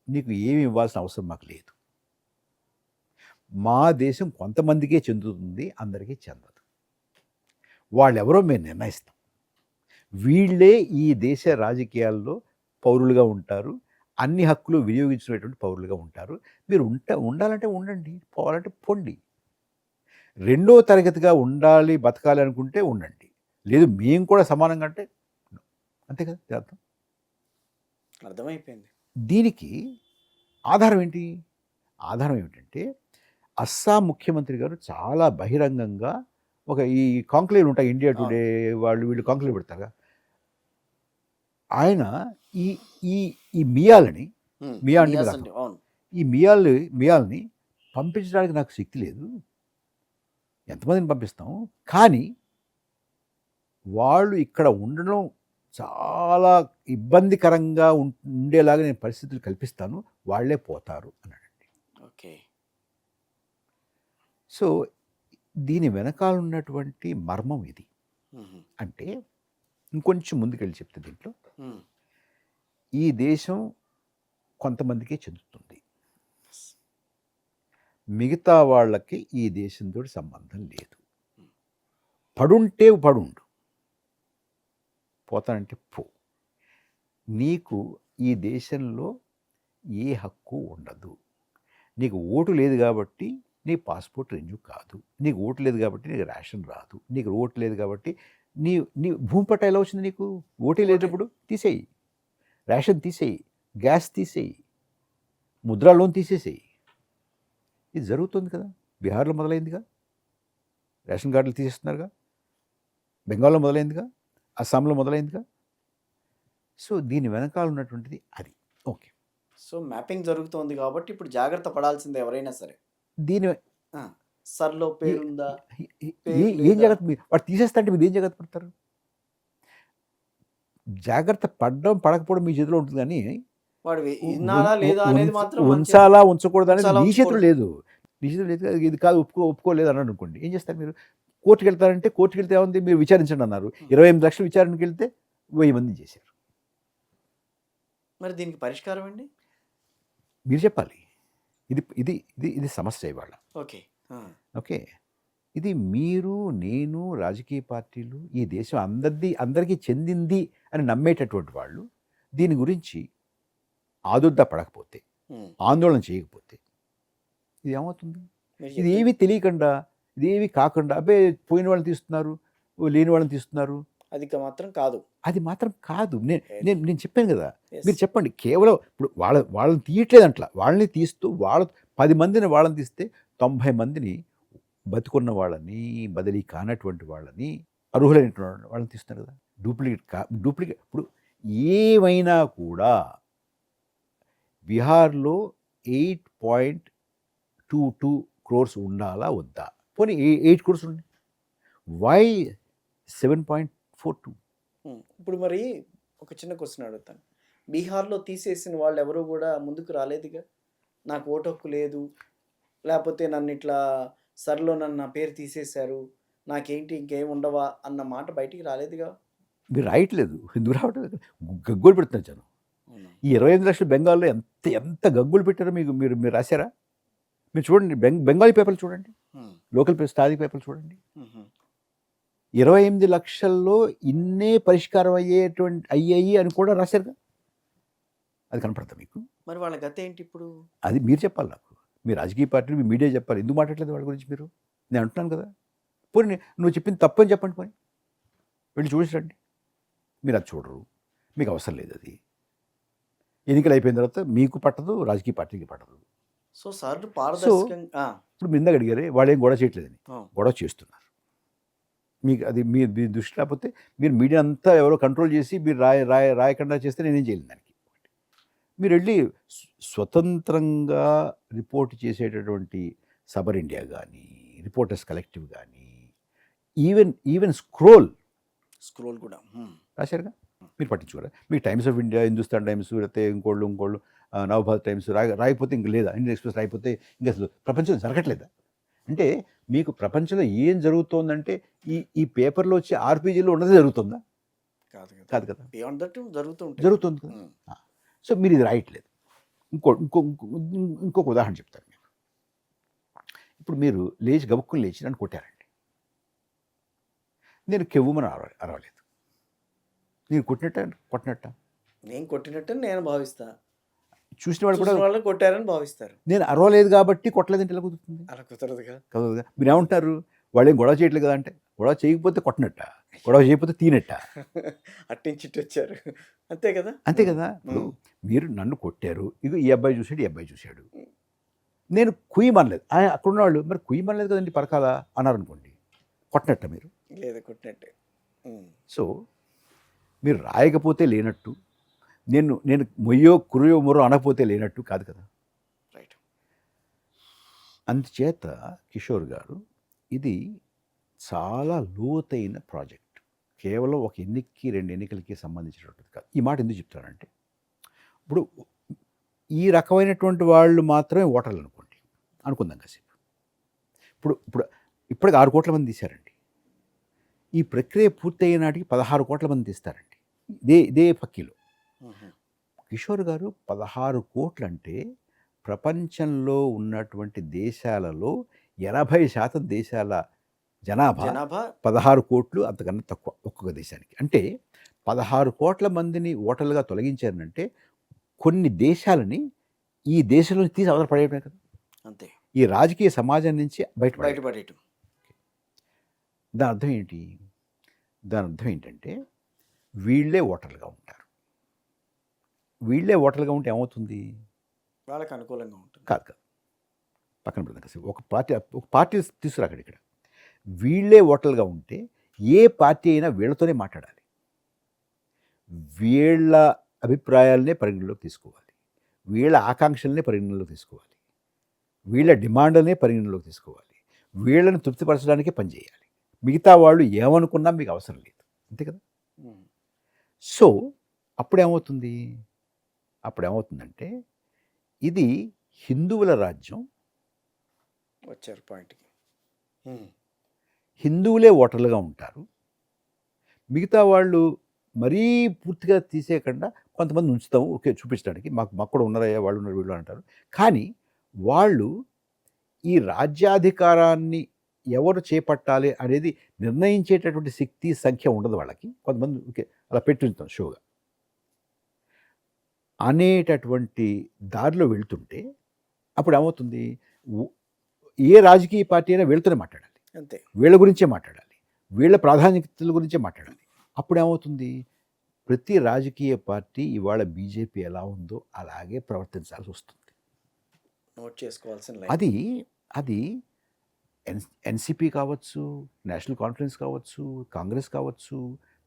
నీకు ఏమి ఇవ్వాల్సిన అవసరం మాకు లేదు. మా దేశం కొంతమందికే చెందుతుంది, అందరికీ చెందదు. వాళ్ళెవరో మేము నిర్ణయిస్తాం. వీళ్ళే ఈ దేశ రాజకీయాల్లో పౌరులుగా ఉంటారు. అన్ని హక్కులు వినియోగించుకునేటువంటి పౌరులుగా ఉంటారు. మీరు ఉండాలంటే ఉండండి, పోవాలంటే పొండి. 2వ తరగతిగా ఉండాలి, బతకాలి అనుకుంటే ఉండండి. లేదు మేము కూడా సమానంగా అంటే అంతే కదా దీని అర్థం. అర్థమైపోయింది. దీనికి ఆధారం ఏంటి? ఆధారం ఏమిటంటే, అస్సాం ముఖ్యమంత్రి గారు చాలా బహిరంగంగా ఈ కాంక్లేవ్‌లు ఉంటాయి. ఇండియా టుడే వాళ్ళు వీళ్ళు కాంక్లేవ్ పెడతారుగా. ఆయన ఈ ఈ ఈ మియాలని హ్మ్. మియా అంటే మియాస్ మీకు అంటే అర్థం. అవును. ఈ మియాల్ని పంపించడానికి నాకు శక్తి లేదు. ఎంతమందిని పంపిస్తాం? కానీ వాళ్ళు ఇక్కడ ఉండడం చాలా ఇబ్బందికరంగా ఉండేలాగా నేను పరిస్థితులు కల్పిస్తాను. వాళ్ళే పోతారు అన్నాడండి. ఓకే. సో, దీని వెనకాల ఉన్నటువంటి మర్మం ఇది. హుహు. అంటే ఇంకొంచెం ముందుకెళ్ళి చెప్తే దీంట్లో, హ్మ్. ఈ దేశం కొంతమందికే చెందుతుంది. మిగతా వాళ్ళకి ఈ దేశంతోటి సంబంధం లేదు. పడుంటే పడుండు, పోతానంటే పో. నీకు ఈ దేశంలో ఏ హక్కు ఉండదు. నీకు ఓటు లేదు కాబట్టి నీ పాస్పోర్ట్ రెన్యూ కాదు. నీకు ఓటు లేదు కాబట్టి నీకు రేషన్ రాదు. నీకు ఓటు లేదు కాబట్టి నీ భూమి పట్టా ఎలా వచ్చింది నీకు? ఓటే లేనప్పుడు తీసేయి. రేషన్ తీసేయి, గ్యాస్ తీసేయి, ముద్రా లోన్ తీసేసేయి. ఇది జరుగుతుంది కదా. బీహార్లో మొదలైందిగా, రేషన్ కార్డులు తీసేస్తున్నారుగా. బెంగాల్లో మొదలైందిగా, అస్సాంలో మొదలైందిగా. సో, దీని వెనకాల ఉన్నటువంటిది అది. ఓకే. సో, మ్యాపింగ్ జరుగుతోంది కాబట్టి ఇప్పుడు జాగ్రత్త పడాల్సిందే ఎవరైనా సరే. దీని ఆ! సర్‌లో పేరుందా? ఏం పేరు లేదా? జాగ్రత్త వాడు తీసేస్తా అంటే మీరు ఏం జాగ్రత్త పడతారు? జాగ్రత్త పడడం, పడకపోవడం మీ చేతిలో ఉంటుంది కానీ, వాడు ఇన్నారా లేదా అనేది మాత్రం మన ఉంచాలా ఉంచకూడదా అనేది ఉంచాలా నీ చేతిలో ఉంచకూడదు. లేదు. నీ చేతిలో లేదు. ఇది కాదు, ఒప్పుకోలేదు అన్నాడు అనుకోండి, ఏం చేస్తారు మీరు? కోర్టుకి వెళ్తారంటే, కోర్టుకి వెళ్తే ఏముంది, మీరు విచారించండి అన్నారు. 28 లక్షలు విచారణకి వెళ్తే 1000 మందిని చేశారు. మరి దీనికి పరిష్కారం అండి? మీరు చెప్పాలి. ఇది ఇది ఇది ఇది సమస్య ఇవాళ. ఓకే. ఆ! ఓకే. ఇది మీరు, నేను, రాజకీయ పార్టీలు, ఈ దేశం అందరికీ చెందింది అని నమ్మేటటువంటి వాళ్ళు దీని గురించి ఆదుర్దా పడకపోతే, హ్మ్. ఆందోళన చేయకపోతే ఇది ఏమవుతుంది? మీరు ఇది చెప్పింది ఏమీ తెలియకుండా, ఇదేమీ కాకుండా అబ్బే పోయిన వాళ్ళని తీస్తున్నారు, లేని వాళ్ళని తీస్తున్నారు. అది మాత్రం కాదు. అది మాత్రం కాదు. నేను Yes. నేను నేను చెప్పాను గదా! యెస్. మీరు చెప్పండి. కేవలం ఇప్పుడు వాళ్ళని తీయట్లేదంట్ల. వాళ్ళని తీస్తూ 10 మందిని వాళ్ళని తీస్తే 90 మందిని బతికున్న వాళ్ళని, బదిలీ కానటువంటి వాళ్ళని, అర్హులైనటువంటి వాళ్ళని తీస్తున్నారు కదా! డూప్లికేట్ ఇప్పుడు ఏమైనా కూడా బీహార్‌లో 8.22 క్రోర్స్ ఉండాలా? వద్దా? పోనీ 8 క్రోర్స్ ఉంది. వై 7.42? ఇప్పుడు మరి ఒక చిన్న క్వశ్చన్ అడుగుతాను. బీహార్‌లో తీసేసిన వాళ్ళెవరు గూడా ముందుకు రాలేదుగా? నాకు ఓటు హక్కు లేదు. లేపోతే నన్నిట్లా సర్‌లో నా పేరు తీసేశారు. నాకేంటి ఇంకేం ఉండవా? అన్న మాట బయటికి రాలేదుగా? మీరు రాయట్లేదు. ఎందుకు రావట్లేదు? గగ్గోలు పెడుతున్నారు జనం. అవునా? ఈ 25 లక్షల బెంగాల్‌లో ఎంత గగ్గోలు పెట్టారో మీరు మీరు రాసారా? మీరు చూడండి బెంగాలీ పేపర్లు చూడండి. హ్మ్. లోకల్ స్థానిక పేపర్లు చూడండి. హుహు. 28 లక్షల్లో ఇన్నే పరిష్కారం అయ్యాయి అని కూడా రాశారుగా. అది కనపడతా మీకు? మరి వాళ్ళ గతేంటి ఇప్పుడు? అది మీరు చెప్పాలి నాకు. మీ రాజకీయ పార్టీలు, మీ మీడియా చెప్పాలి. ఎందుకు మాట్లాడట్లేదు వాళ్ళ గురించి మీరు? నేను అంటున్నాను కదా! పోనీ నువ్వు చెప్పింది తప్పని చెప్పండి పోనీ. వెళ్ళి చూసి రండి. మీరు అది చూడరు. మీకు అవసరం లేదు అది. ఎన్నికలు అయిపోయిన తర్వాత మీకు పట్టదు, రాజకీయ పార్టీకి పట్టదు. సో, సార్లు పారదర్శకంగా ఇప్పుడు మీరు ఇందాక అడిగారే వాళ్ళేం గొడవ చేయట్లేదని. ఆ! గొడవ చేస్తున్నారు. మీకు అది మీ దృష్టి లేకపోతే మీరు మీడియా అంతా ఎవరో కంట్రోల్ చేసి మీరు రాయకుండా చేస్తే నేనేం చేయలేను దానికి. మీరు వెళ్ళి స్వతంత్రంగా రిపోర్ట్ చేసేటటువంటి సబర్ ఇండియా కానీ, రిపోర్టర్స్ కలెక్టివ్ కానీ, ఈవెన్ స్క్రోల్ కూడా. రాశారుగా. మీరు పట్టించుకోరా? మీకు times of India, Hindustan times, లేకపోతే ఇంకోళ్ళు నవభారత్ టైమ్స్ రాయకపోతే ఇంక లేదా? ఇండియన్ ఎక్స్‌ప్రెస్ రాయకపోతే ఇంక అసలు ప్రపంచం జరగట్లేదా? అంటే మీకు ప్రపంచంలో ఏం జరుగుతోందంటే ఈ పేపర్‌లో వచ్చే ఆర్‌పీజీలో ఉన్నదే జరుగుతుందా? కాదు కదా! కాదు కదా! బియాండ్ దట్ జరుగుతూ ఉంటాయి. జరుగుతుంది కదా! హ్మ్. సో మీరు ఇది రాయట్లేదు. ఇంకొక ఉదాహరణ చెప్తాను మీకు. ఇప్పుడు మీరు గబుక్కుని లేచి నన్ను కొట్టారండి. నేను కెవ్వుమని అరవలేదు. నేను కొట్టినట్టా? నేను కొట్టినట్టని నేను భావిస్తా. చూసిన వాళ్ళు కూడా చూసిన వాళ్ళు కొట్టారని భావిస్తారు. నేను అరవలేదు కాబట్టి కొట్టలేదంటే ఎలా కుదురుతుంది? అలా కుదరదుగా. కదా! మీరేమంటారు? వాళ్ళేం గొడవ చేయట్లేదు కదా అంటే, గొడవ చేయకపోతే కొట్టినట్ట, గొడవ చేయకపోతే తీనట్ట. అట్నుంచి ఇటొచ్చారు. అంతే కదా! అంతే కదా! ఇప్పుడు మీరు నన్ను కొట్టారు. ఇగో ఈ అబ్బాయి చూసాడు, ఈ అబ్బాయి చూసాడు. హ్మ్. నేను కుయ్యమనలేదు. అక్కడున్న వాళ్ళు మరి కుయ్యమనలేదు కదండీ పరకాల అన్నారనుకోండి. కొట్టినట్ట మీరు? లేదా కొట్టినట్టే. సో మీరు రాయకపోతే లేనట్టు, నేను కురియో మురో అనకపోతే లేనట్టు కాదు కదా! రైట్. అందుచేత కిషోర్ గారు ఇది చాలా లోతైన ప్రాజెక్ట్. కేవలం ఒక ఎన్నికకి, 2 ఎన్నికలకి సంబంధించినటువంటిది కాదు. ఈ మాట ఎందుకు చెప్తానంటే, ఇప్పుడు ఈ రకమైనటువంటి వాళ్ళు మాత్రమే ఓటర్లు అనుకుందాం కాసేపు. ఇప్పటికి 6 కోట్ల మంది తీశారండి. ఈ ప్రక్రియ పూర్తయ్యే నాటికి 16 కోట్ల మంది తీస్తారండి. ఇదే పక్కీలో. కిషోర్ గారు 16 కోట్లంటే ప్రపంచంలో ఉన్నటువంటి దేశాలలో 80% దేశాల జనాభా 16 కోట్లు, అంతకన్నా తక్కువ ఒక్కొక్క దేశానికి. అంటే 16 కోట్ల మందిని ఓటర్లుగా తొలగించారంటే కొన్ని దేశాలని ఈ దేశంలో తీసి అవతల పడేయడమే కదా! అంతే. ఈ రాజకీయ సమాజం నుంచి బయటపడేయటం. దాని అర్థం ఏంటి? దాని అర్థం ఏంటంటే వీళ్ళే ఓటర్లుగా ఉంటారు. వీళ్ళే ఓటర్లుగా ఉంటే ఏమవుతుంది? వాళ్ళకి అనుకూలంగా ఉంటుంది. కాదు. పక్కన పెడదాం కాసేపు. ఒక పార్టీ తీసుకురాకండి ఇక్కడ. వీళ్ళే ఓటర్లుగా ఉంటే ఏ పార్టీ అయినా వీళ్ళతోనే మాట్లాడాలి. వీళ్ళ అభిప్రాయాలనే పరిగణలోకి తీసుకోవాలి. వీళ్ళ ఆకాంక్షలనే పరిగణలోకి తీసుకోవాలి. వీళ్ళ డిమాండ్లనే పరిగణలోకి తీసుకోవాలి. వీళ్ళని తృప్తిపరచడానికే పనిచేయాలి. మిగతా వాళ్ళు ఏమనుకున్నా మీకు అవసరం లేదు. అంతే కదా! సో అప్పుడేమవుతుందంటే ఇది హిందువుల రాజ్యం. వచ్చారు పాయింట్కి. హిందువులే ఓటర్లుగా ఉంటారు. మిగతా వాళ్ళు మరీ పూర్తిగా తీసేయకుండా కొంతమంది ఉంచుతాము ఓకే చూపించడానికి, మాకు మాకు కూడా ఉన్నారయ్యా, వాళ్ళు ఉన్నారు, వీళ్ళు అంటారు. కానీ వాళ్ళు ఈ రాజ్యాధికారాన్ని ఎవరు చేపట్టాలి అనేది నిర్ణయించేటటువంటి శక్తి, సంఖ్య ఉండదు వాళ్ళకి. కొంతమంది ఓకే అలా పెట్టుంచుతాం షోగా అనేటటువంటి దారిలో వెళ్తుంటే అప్పుడు ఏమవుతుంది, ఉ- ఏ రాజకీయ పార్టీ అయినా వీళ్ళతోనే మాట్లాడాలి, అంతే. వీళ్ళ గురించే మాట్లాడాలి, వీళ్ళ ప్రాధాన్యతల గురించే మాట్లాడాలి. అప్పుడు ఏమవుతుంది, ప్రతి రాజకీయ పార్టీ ఇవాళ బీజేపీ ఎలా ఉందో అలాగే ప్రవర్తించాల్సి వస్తుంది. నోట్ చేసుకోవాల్సిన లైన్. అది అది ఎన్సిపి కావచ్చు, నేషనల్ కాన్ఫరెన్స్ కావచ్చు, కాంగ్రెస్ కావచ్చు,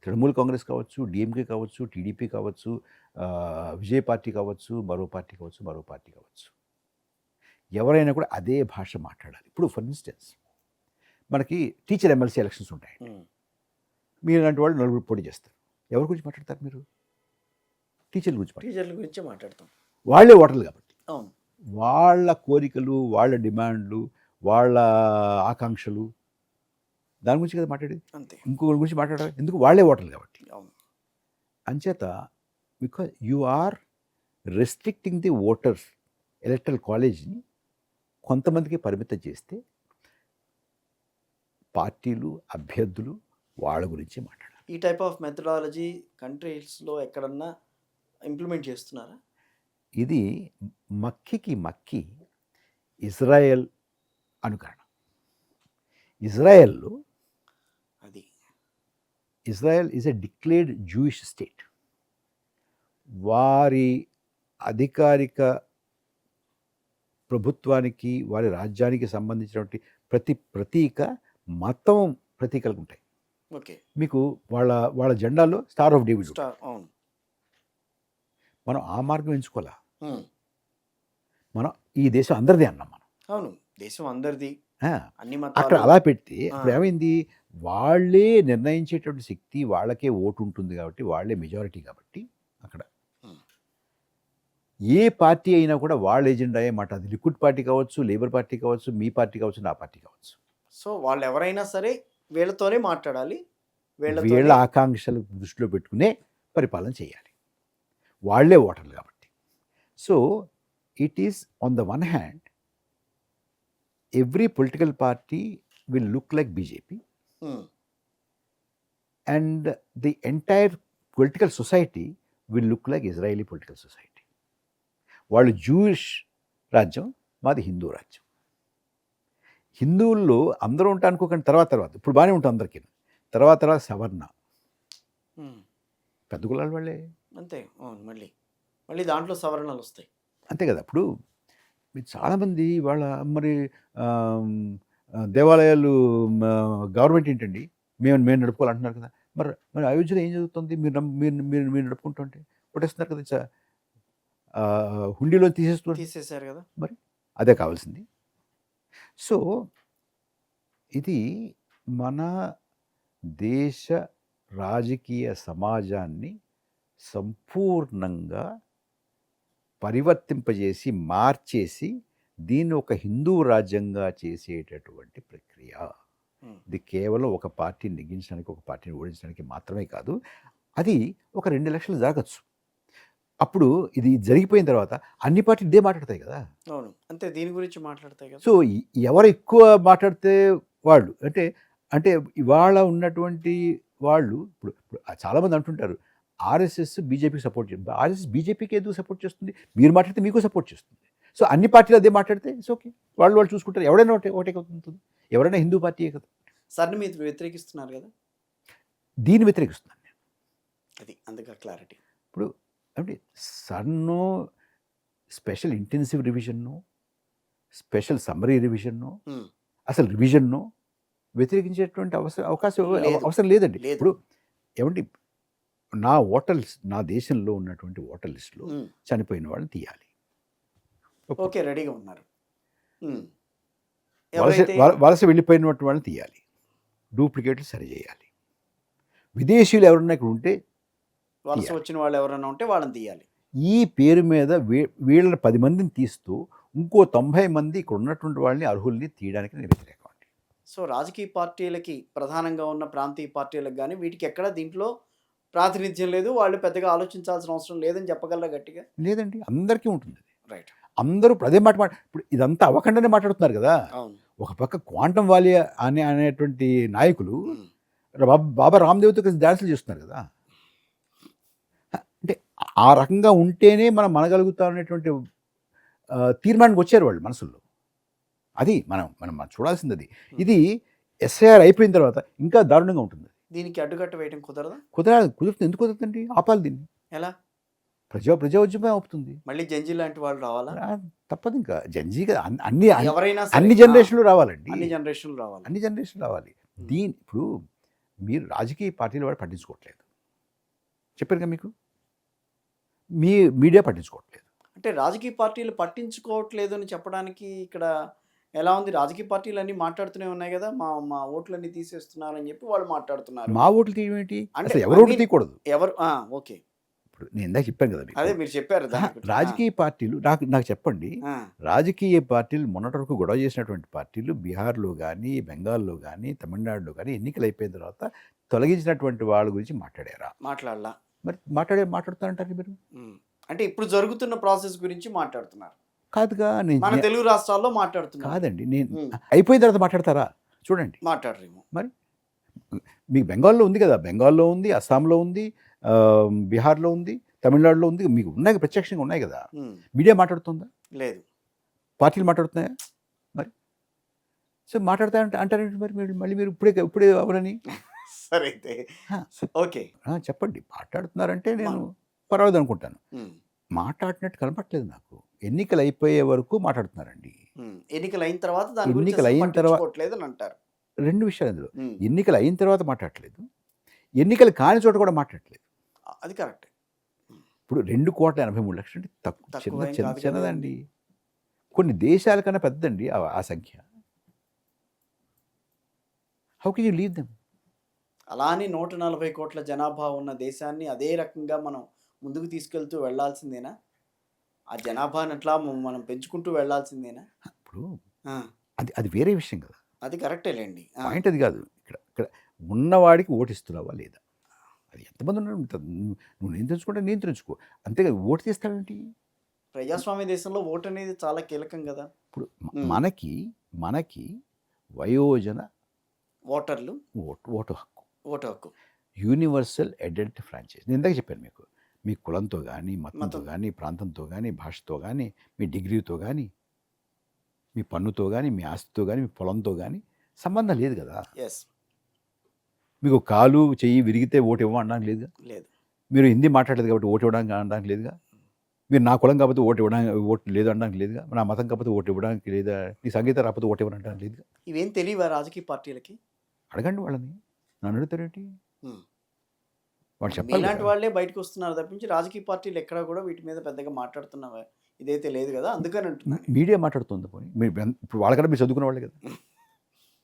తృణమూల్ కాంగ్రెస్ కావచ్చు, డిఎంకే కావచ్చు, టీడీపీ కావచ్చు, విజయ్ పార్టీ కావచ్చు, మరో పార్టీ కావచ్చు, మరో పార్టీ కావచ్చు, ఎవరైనా కూడా అదే భాష మాట్లాడాలి. ఇప్పుడు ఫర్ ఇన్స్టెన్స్ మనకి టీచర్ ఎమ్మెల్సీ ఎలక్షన్స్ ఉంటాయి. ఉమ్. మీరు ఇలాంటి వాళ్ళు నలుగురు పోటీ చేస్తారు. ఎవరి గురించి మాట్లాడతారు మీరు? టీచర్ల గురించి మాట్లాడతారు. టీచర్ల గురించి మాట్లాడతాం. వాళ్ళే ఓటర్లు కాబట్టి అవును. వాళ్ళ కోరికలు, వాళ్ళ డిమాండ్లు, వాళ్ళ ఆకాంక్షలు, దాని గురించి కదా మాట్లాడేది. అంతే. ఇంకొకరి గురించి మాట్లాడాలి ఎందుకు? వాళ్ళే ఓటర్లు కాబట్టి. అవును. అంచేత because you are restricting the voters electoral కాలేజ్ని కొంతమందికి పరిమితం చేస్తే పార్టీలు, అభ్యర్థులు వాళ్ళ గురించి మాట్లాడాలి. ఈ టైప్ ఆఫ్ మెథడాలజీ కంట్రీస్లో ఎక్కడన్నా ఇంప్లిమెంట్ చేస్తున్నారా? ఇది మక్కికి మక్కి ఇజ్రాయెల్ అనుకరణ. ఇజ్రాయెల్లో అది Israel is a declared Jewish state. వారి అధికారిక ప్రభుత్వానికి, వారి రాజ్యానికి సంబంధించినటువంటి ప్రతి ప్రతీక మతం ప్రతీకలు ఉంటాయి. ఓకే. మీకు వాళ్ళ వాళ్ళ జెండాలో స్టార్ ఆఫ్ డేవిడ్ ఉంటుంది. అవును. మనం ఆ మార్గం ఎంచుకోవాలా? ఉమ్. మనం ఈ దేశం అందరిదే అన్నాం మనం. అవును, దేశం అందరిది, ఆ, అన్ని అక్కడ మతాలు. అలా పెడితే అప్పుడు ఆ. ఏమైంది, వాళ్ళే నిర్ణయించేటువంటి శక్తి, వాళ్ళకే ఓటు ఉంటుంది కాబట్టి, వాళ్ళే మెజారిటీ కాబట్టి అక్కడ ఉమ్. ఏ పార్టీ అయినా కూడా వాళ్ళ ఎజెండాయే మాట. అది లిక్విడ్ పార్టీ కావచ్చు, లేబర్ పార్టీ కావచ్చు, మీ పార్టీ కావచ్చు, నా పార్టీ కావచ్చు. సో వాళ్ళు ఎవరైనా సరే వీళ్ళతోనే మాట్లాడాలి, వీళ్ళ వీళ్ళతోనే. ఆకాంక్షలు దృష్టిలో పెట్టుకునే పరిపాలన చేయాలి. వాళ్ళే ఓటర్లు కాబట్టి. So it is on the one hand every political party will look like BJP um. And the entire political society will look like Israeli political society. వాళ్ళు జూయిష్ రాజ్యం, మాది హిందూ రాజ్యం. హిందువుల్లో అందరూ ఉంటా అనుకోకండి, తర్వాత ఇప్పుడు బాగానే ఉంటాం అందరికీ. తర్వాత సవర్ణ, ఉమ్. పెద్ద కులాల వాళ్ళే, అంతే. అవును, మళ్ళీ మళ్ళీ దాంట్లో సవరణలు వస్తాయి. అంతే కదా. ఇప్పుడు మీరు చాలామంది వాళ్ళ మరి దేవాలయాలు గవర్నమెంట్ ఏంటండి, మేము నడుపుకోవాలంటున్నారు కదా. మరి మరి అయోధ్యలో ఏం జరుగుతుంది? మీరు నడుపుకుంటుంటే కొట్టేస్తున్నారు కదా, హుండీలో తీసేస్తున్నారు. తీసేశారు కదా. మరి అదే కావాల్సింది. సో ఇది మన దేశ రాజకీయ సమాజాన్ని సంపూర్ణంగా పరివర్తింపజేసి, మార్చేసి, దీన్ని ఒక హిందూ రాజ్యంగా చేసేటటువంటి ప్రక్రియ. ఇది కేవలం ఒక పార్టీని నెగ్గించడానికి, ఒక పార్టీని ఓడించడానికి మాత్రమే కాదు. అది ఒక 2 ఎలక్షన్లు జరగచ్చు. అప్పుడు ఇది జరిగిపోయిన తర్వాత అన్ని పార్టీలు ఇదే మాట్లాడతాయి కదా. అవును, అంతే, దీని గురించి మాట్లాడతాయి కదా. సో ఎవరు ఎక్కువ మాట్లాడితే వాళ్ళు అంటే అంటే ఇవాళ ఉన్నటువంటి వాళ్ళు ఇప్పుడు చాలామంది అంటుంటారు ఆర్ఎస్ఎస్ బీజేపీకి సపోర్ట్ చేస్తుంది. ఆర్ఎస్ఎస్ బీజేపీకి ఎందుకు సపోర్ట్ చేస్తుంది? మీరు మాట్లాడితే మీకు సపోర్ట్ చేస్తుంది. సో అన్ని పార్టీలు అదే మాట్లాడితే ఇట్స్ ఓకే, వాళ్ళు చూసుకుంటారు. ఎవరైనా ఒకటే అవుతుంది, ఎవరైనా హిందూ పార్టీయే కదా. సార్ని మీరు వ్యతిరేకిస్తున్నారు కదా, దీన్ని వ్యతిరేకిస్తున్నాను నేను. అది అందుకే క్లారిటీ. ఇప్పుడు అంటే సన్ను స్పెషల్ ఇంటెన్సివ్ రివిజన్ను, స్పెషల్ సమ్మరీ రివిజన్ను, అసలు రివిజన్ను వ్యతిరేకించేటువంటి అవసరం లేదండి. లేదు. ఇప్పుడు ఏమండి, నా ఓటర్ లిస్ట్, నా దేశంలో ఉన్నటువంటి ఓటర్ లిస్టులో చనిపోయిన వాళ్ళని తీయాలి. ఓకే, రెడీగా ఉన్నారు. వలస వెళ్ళిపోయినటువంటి వాళ్ళని తీయాలి, డూప్లికేట్లు సరిచేయాలి. విదేశీయులు ఎవరన్నా ఇక్కడ ఉంటే, వలస వచ్చిన వాళ్ళు ఎవరైనా ఉంటే వాళ్ళని తీయాలి. ఈ పేరు మీద వీళ్ళని 10 మందిని తీస్తూ ఇంకో 90 మంది ఇక్కడ ఉన్నటువంటి వాళ్ళని అర్హుల్ని తీయడానికి నేను వ్యతిరేకం అండి. సో రాజకీయ పార్టీలకి, ప్రధానంగా ఉన్న ప్రాంతీయ పార్టీలకు కానీ వీటికి ఎక్కడ దీంట్లో ప్రాతినిధ్యం లేదు. వాళ్ళు పెద్దగా ఆలోచించాల్సిన అవసరం లేదని చెప్పగలరా గట్టిగా? లేదండి, అందరికీ ఉంటుంది. రైట్. అందరూ ఇప్పుడు అదే మాట ఇప్పుడు ఇదంతా అవ్వకుండానే మాట్లాడుతున్నారు కదా. అవును. ఒక పక్క క్వాంటం వాలీ అనేటువంటి నాయకులు హ్మ్. బాబా రామ్దేవ్తో కలిసి డాన్సులు చేస్తున్నారు కదా. అంటే ఆ రకంగా ఉంటేనే మనం మనగలుగుతాం అనేటువంటి తీర్మానానికి వచ్చారు వాళ్ళు మనసుల్లో. అది మనం మనం మనం చూడాల్సింది అది. ఇది ఎస్ఐఆర్ అయిపోయిన తర్వాత ఇంకా దారుణంగా ఉంటుంది. దీనికి అడ్డుకట్ట వేయడం కుదరదా? కుదురుతుంది. ఎందుకు కుదురుతుందండి? ఆపాలి దీన్ని. ఎలా? ప్రజా ఉద్యమం అవుతుంది. మళ్ళీ జంజీ లాంటి వాళ్ళు రావాలా? తప్పదు ఇంకా జంజీగా అన్ని ఎవరైనా సరే. అన్ని జనరేషన్లు రావాలండి. అన్ని జనరేషన్లు రావాలి. అన్ని జనరేషన్లు రావాలి. ఇప్పుడు మీరు రాజకీయ పార్టీలు వాడు పట్టించుకోవట్లేదు. చెప్పాను కదా మీకు. మీ మీడియా పట్టించుకోవట్లేదు. అంటే రాజకీయ పార్టీలు పట్టించుకోవట్లేదు అని చెప్పడానికి ఇక్కడ ఎలా ఉంది? రాజకీయ పార్టీలు అన్నీ మాట్లాడుతూనే ఉన్నాయి కదా, మా మా ఓట్లన్నీ తీసేస్తున్నారని చెప్పి వాళ్ళు మాట్లాడుతున్నారు. మా ఓట్లు తీయడం ఏంటి? అంటే అసలు ఎవరు ఓట్లు తీయకూడదు. ఎవరు ఓకే. ఇప్పుడు నేను ఇందాక చెప్పాను కదా మీకు. అదే మీరు చెప్పారు దాని గురించి. రాజకీయ పార్టీలు నాకు చెప్పండి. రాజకీయ పార్టీలు మొన్నటి వరకు గొడవ చేసినటువంటి పార్టీలు బీహార్లో కానీ, బెంగాల్లో కానీ, తమిళనాడులో కానీ ఎన్నికలు అయిపోయిన తర్వాత తొలగించినటువంటి వాళ్ళ గురించి మాట్లాడారా? మాట్లాడలా. మరి మాట్లాడుతారంటారు మీరు. అంటే ఇప్పుడు జరుగుతున్న ప్రాసెస్ గురించి మాట్లాడుతున్నారు. కాదుగా. మన తెలుగు రాష్ట్రాల్లో మాట్లాడుతున్నారు. కాదండి, నేను అయిపోయిన తర్వాత మాట్లాడతారా? చూడండి. మాట్లాడరేమో. మరి మీకు బెంగాల్లో ఉంది కదా, బెంగాల్లో ఉంది, అస్సాంలో ఉంది, బీహార్లో ఉంది, తమిళనాడులో ఉంది. మీకు ఉన్నాయి, ప్రత్యక్షంగా ఉన్నాయి కదా. మీడియా మాట్లాడుతుందా? లేదు. పార్టీలు మాట్లాడుతున్నాయా? మరి సో అంటారేంటి మరి మీరు మళ్ళీ మీరు ఇప్పుడే అవరని? సరే అయితే ఓకే చెప్పండి. మాట్లాడుతున్నారంటే నేను పర్వాలేదు అనుకుంటాను. మాట్లాడినట్టు కనపట్లేదు నాకు. ఎన్నికలు అయిపోయే వరకు మాట్లాడుతున్నారండి. ఎన్నికలు అయిన తర్వాత అంటారు. రెండు విషయాలు అందులో. ఎన్నికలు అయిన తర్వాత మాట్లాడట్లేదు, ఎన్నికలు కాని చోట కూడా మాట్లాడట్లేదు. అది కరెక్ట్. ఇప్పుడు 2,83,00,000 అంటే తక్కువ చిన్నదండి. కొన్ని దేశాల కన్నా పెద్దండి ఆ సంఖ్య. How can you leave them? అలా అని 140 కోట్ల జనాభా ఉన్న దేశాన్ని అదే రకంగా మనం ముందుకు తీసుకెళ్తూ వెళ్లాల్సిందేనా? ఆ జనాభాని అట్లా మనం పెంచుకుంటూ వెళ్లాల్సిందేనా? ఇప్పుడు అది వేరే విషయం కదా. అది కరెక్టేలేండి. పాయింట్ అది కాదు. ఇక్కడ ఉన్నవాడికి ఓటిస్తున్నావా లేదా? అది ఎంతమంది ఉన్నారు, నువ్వు నియంత్రించుకుంటే నియంత్రించుకో, అంతేగా. ఓటు తీస్తావేంటి? ప్రజాస్వామ్య దేశంలో ఓటు అనేది చాలా కీలకం కదా. ఇప్పుడు మనకి వయోజన ఓటర్లు ఓటు హక్కు యూనివర్సల్ ఐడెంటిటీ ఫ్రాంచైజ్. నేను ఇందాక చెప్పాను మీకు. మీ కులంతో కానీ, మతంతో కానీ, ప్రాంతంతో కానీ, భాషతో కానీ, మీ డిగ్రీతో కానీ, మీ పన్నుతో కానీ, మీ ఆస్తితో కానీ, మీ పొలంతో కానీ సంబంధం లేదు కదా. మీకు కాలు చెయ్యి విరిగితే ఓటు ఇవ్వడానికి లేదుగా. లేదు. మీరు హిందీ మాట్లాడలేదు కాబట్టి ఓటు ఇవ్వడానికి అనడానికి లేదుగా. మీరు నా కులం కాకపోతే ఓటు లేదు అనడానికి లేదుగా. నా మతం కాకపోతే ఓటు ఇవ్వడానికి లేదా, నీ సంగీతం రాకపోతే ఓటు ఇవ్వడానికి లేదుగా. ఇవేం తెలియవా రాజకీయ పార్టీలకి? అడగండి వాళ్ళని. నన్ను అడుగుతారేంటి? వాళ్ళు చెప్పాలి. ఇలాంటి వాళ్ళే బయటకు వస్తున్నారు తప్పించి రాజకీయ పార్టీలు ఎక్కడా కూడా వీటి మీద పెద్దగా మాట్లాడుతున్నావా ఇదైతే లేదు కదా. అందుకని అంటున్నాను. మీడియా మాట్లాడుతుంది. పోనీ మీరు ఇప్పుడు వాళ్ళకన్నా మీరు చదువుకున్న వాళ్ళే కదా.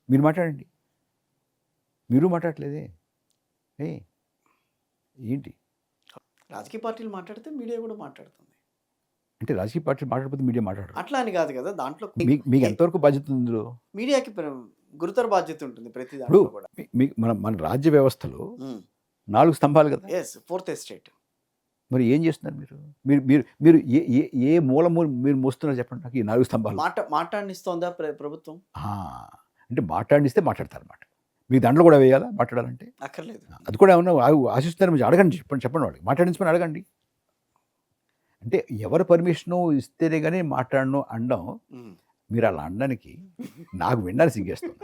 మీరు మాట్లాడండి. మీరు మాట్లాడలేదే ఏంటి? రాజకీయ పార్టీలు మాట్లాడితే మీడియా కూడా మాట్లాడుతుంది. అంటే రాజకీయ పార్టీలు మాట్లాడకపోతే మీడియా మాట్లాడరు అట్లా అని కాదు కదా. దాంట్లో మీకు ఎంతవరకు బాధ్యత ఉందో? మీడియాకి గురుతర బాధ్యత ఉంటుంది ప్రతి దాంట్లో కూడా. మన రాజ్య వ్యవస్థలో 4 స్తంభాలు కదా. Fourth estate. మరి ఏం చేస్తున్నారు మీరు? మీరు ఏ మూల మీరు మోస్తున్నారు చెప్పండి నాకు. ఈ 4 స్తంభాలు మాట్లాడిస్తోందా ప్రభుత్వం? అంటే మాట్లాడిస్తే మాట్లాడతారన్నమాట. మీ దాంట్లో కూడా వేయాలా మాట్లాడాలంటే? అక్కర్లేదు. అది కూడా ఏమన్నా ఆశిస్తున్నారు మీరు? అడగండి, చెప్పండి వాళ్ళకి. మాట్లాడించమని అడగండి. అంటే ఎవరు పర్మిషను ఇస్తేనే కానీ మాట్లాడను అనడం. మీరు అలా అనడానికి నాకు వినడానికి సిగ్గేస్తుంది.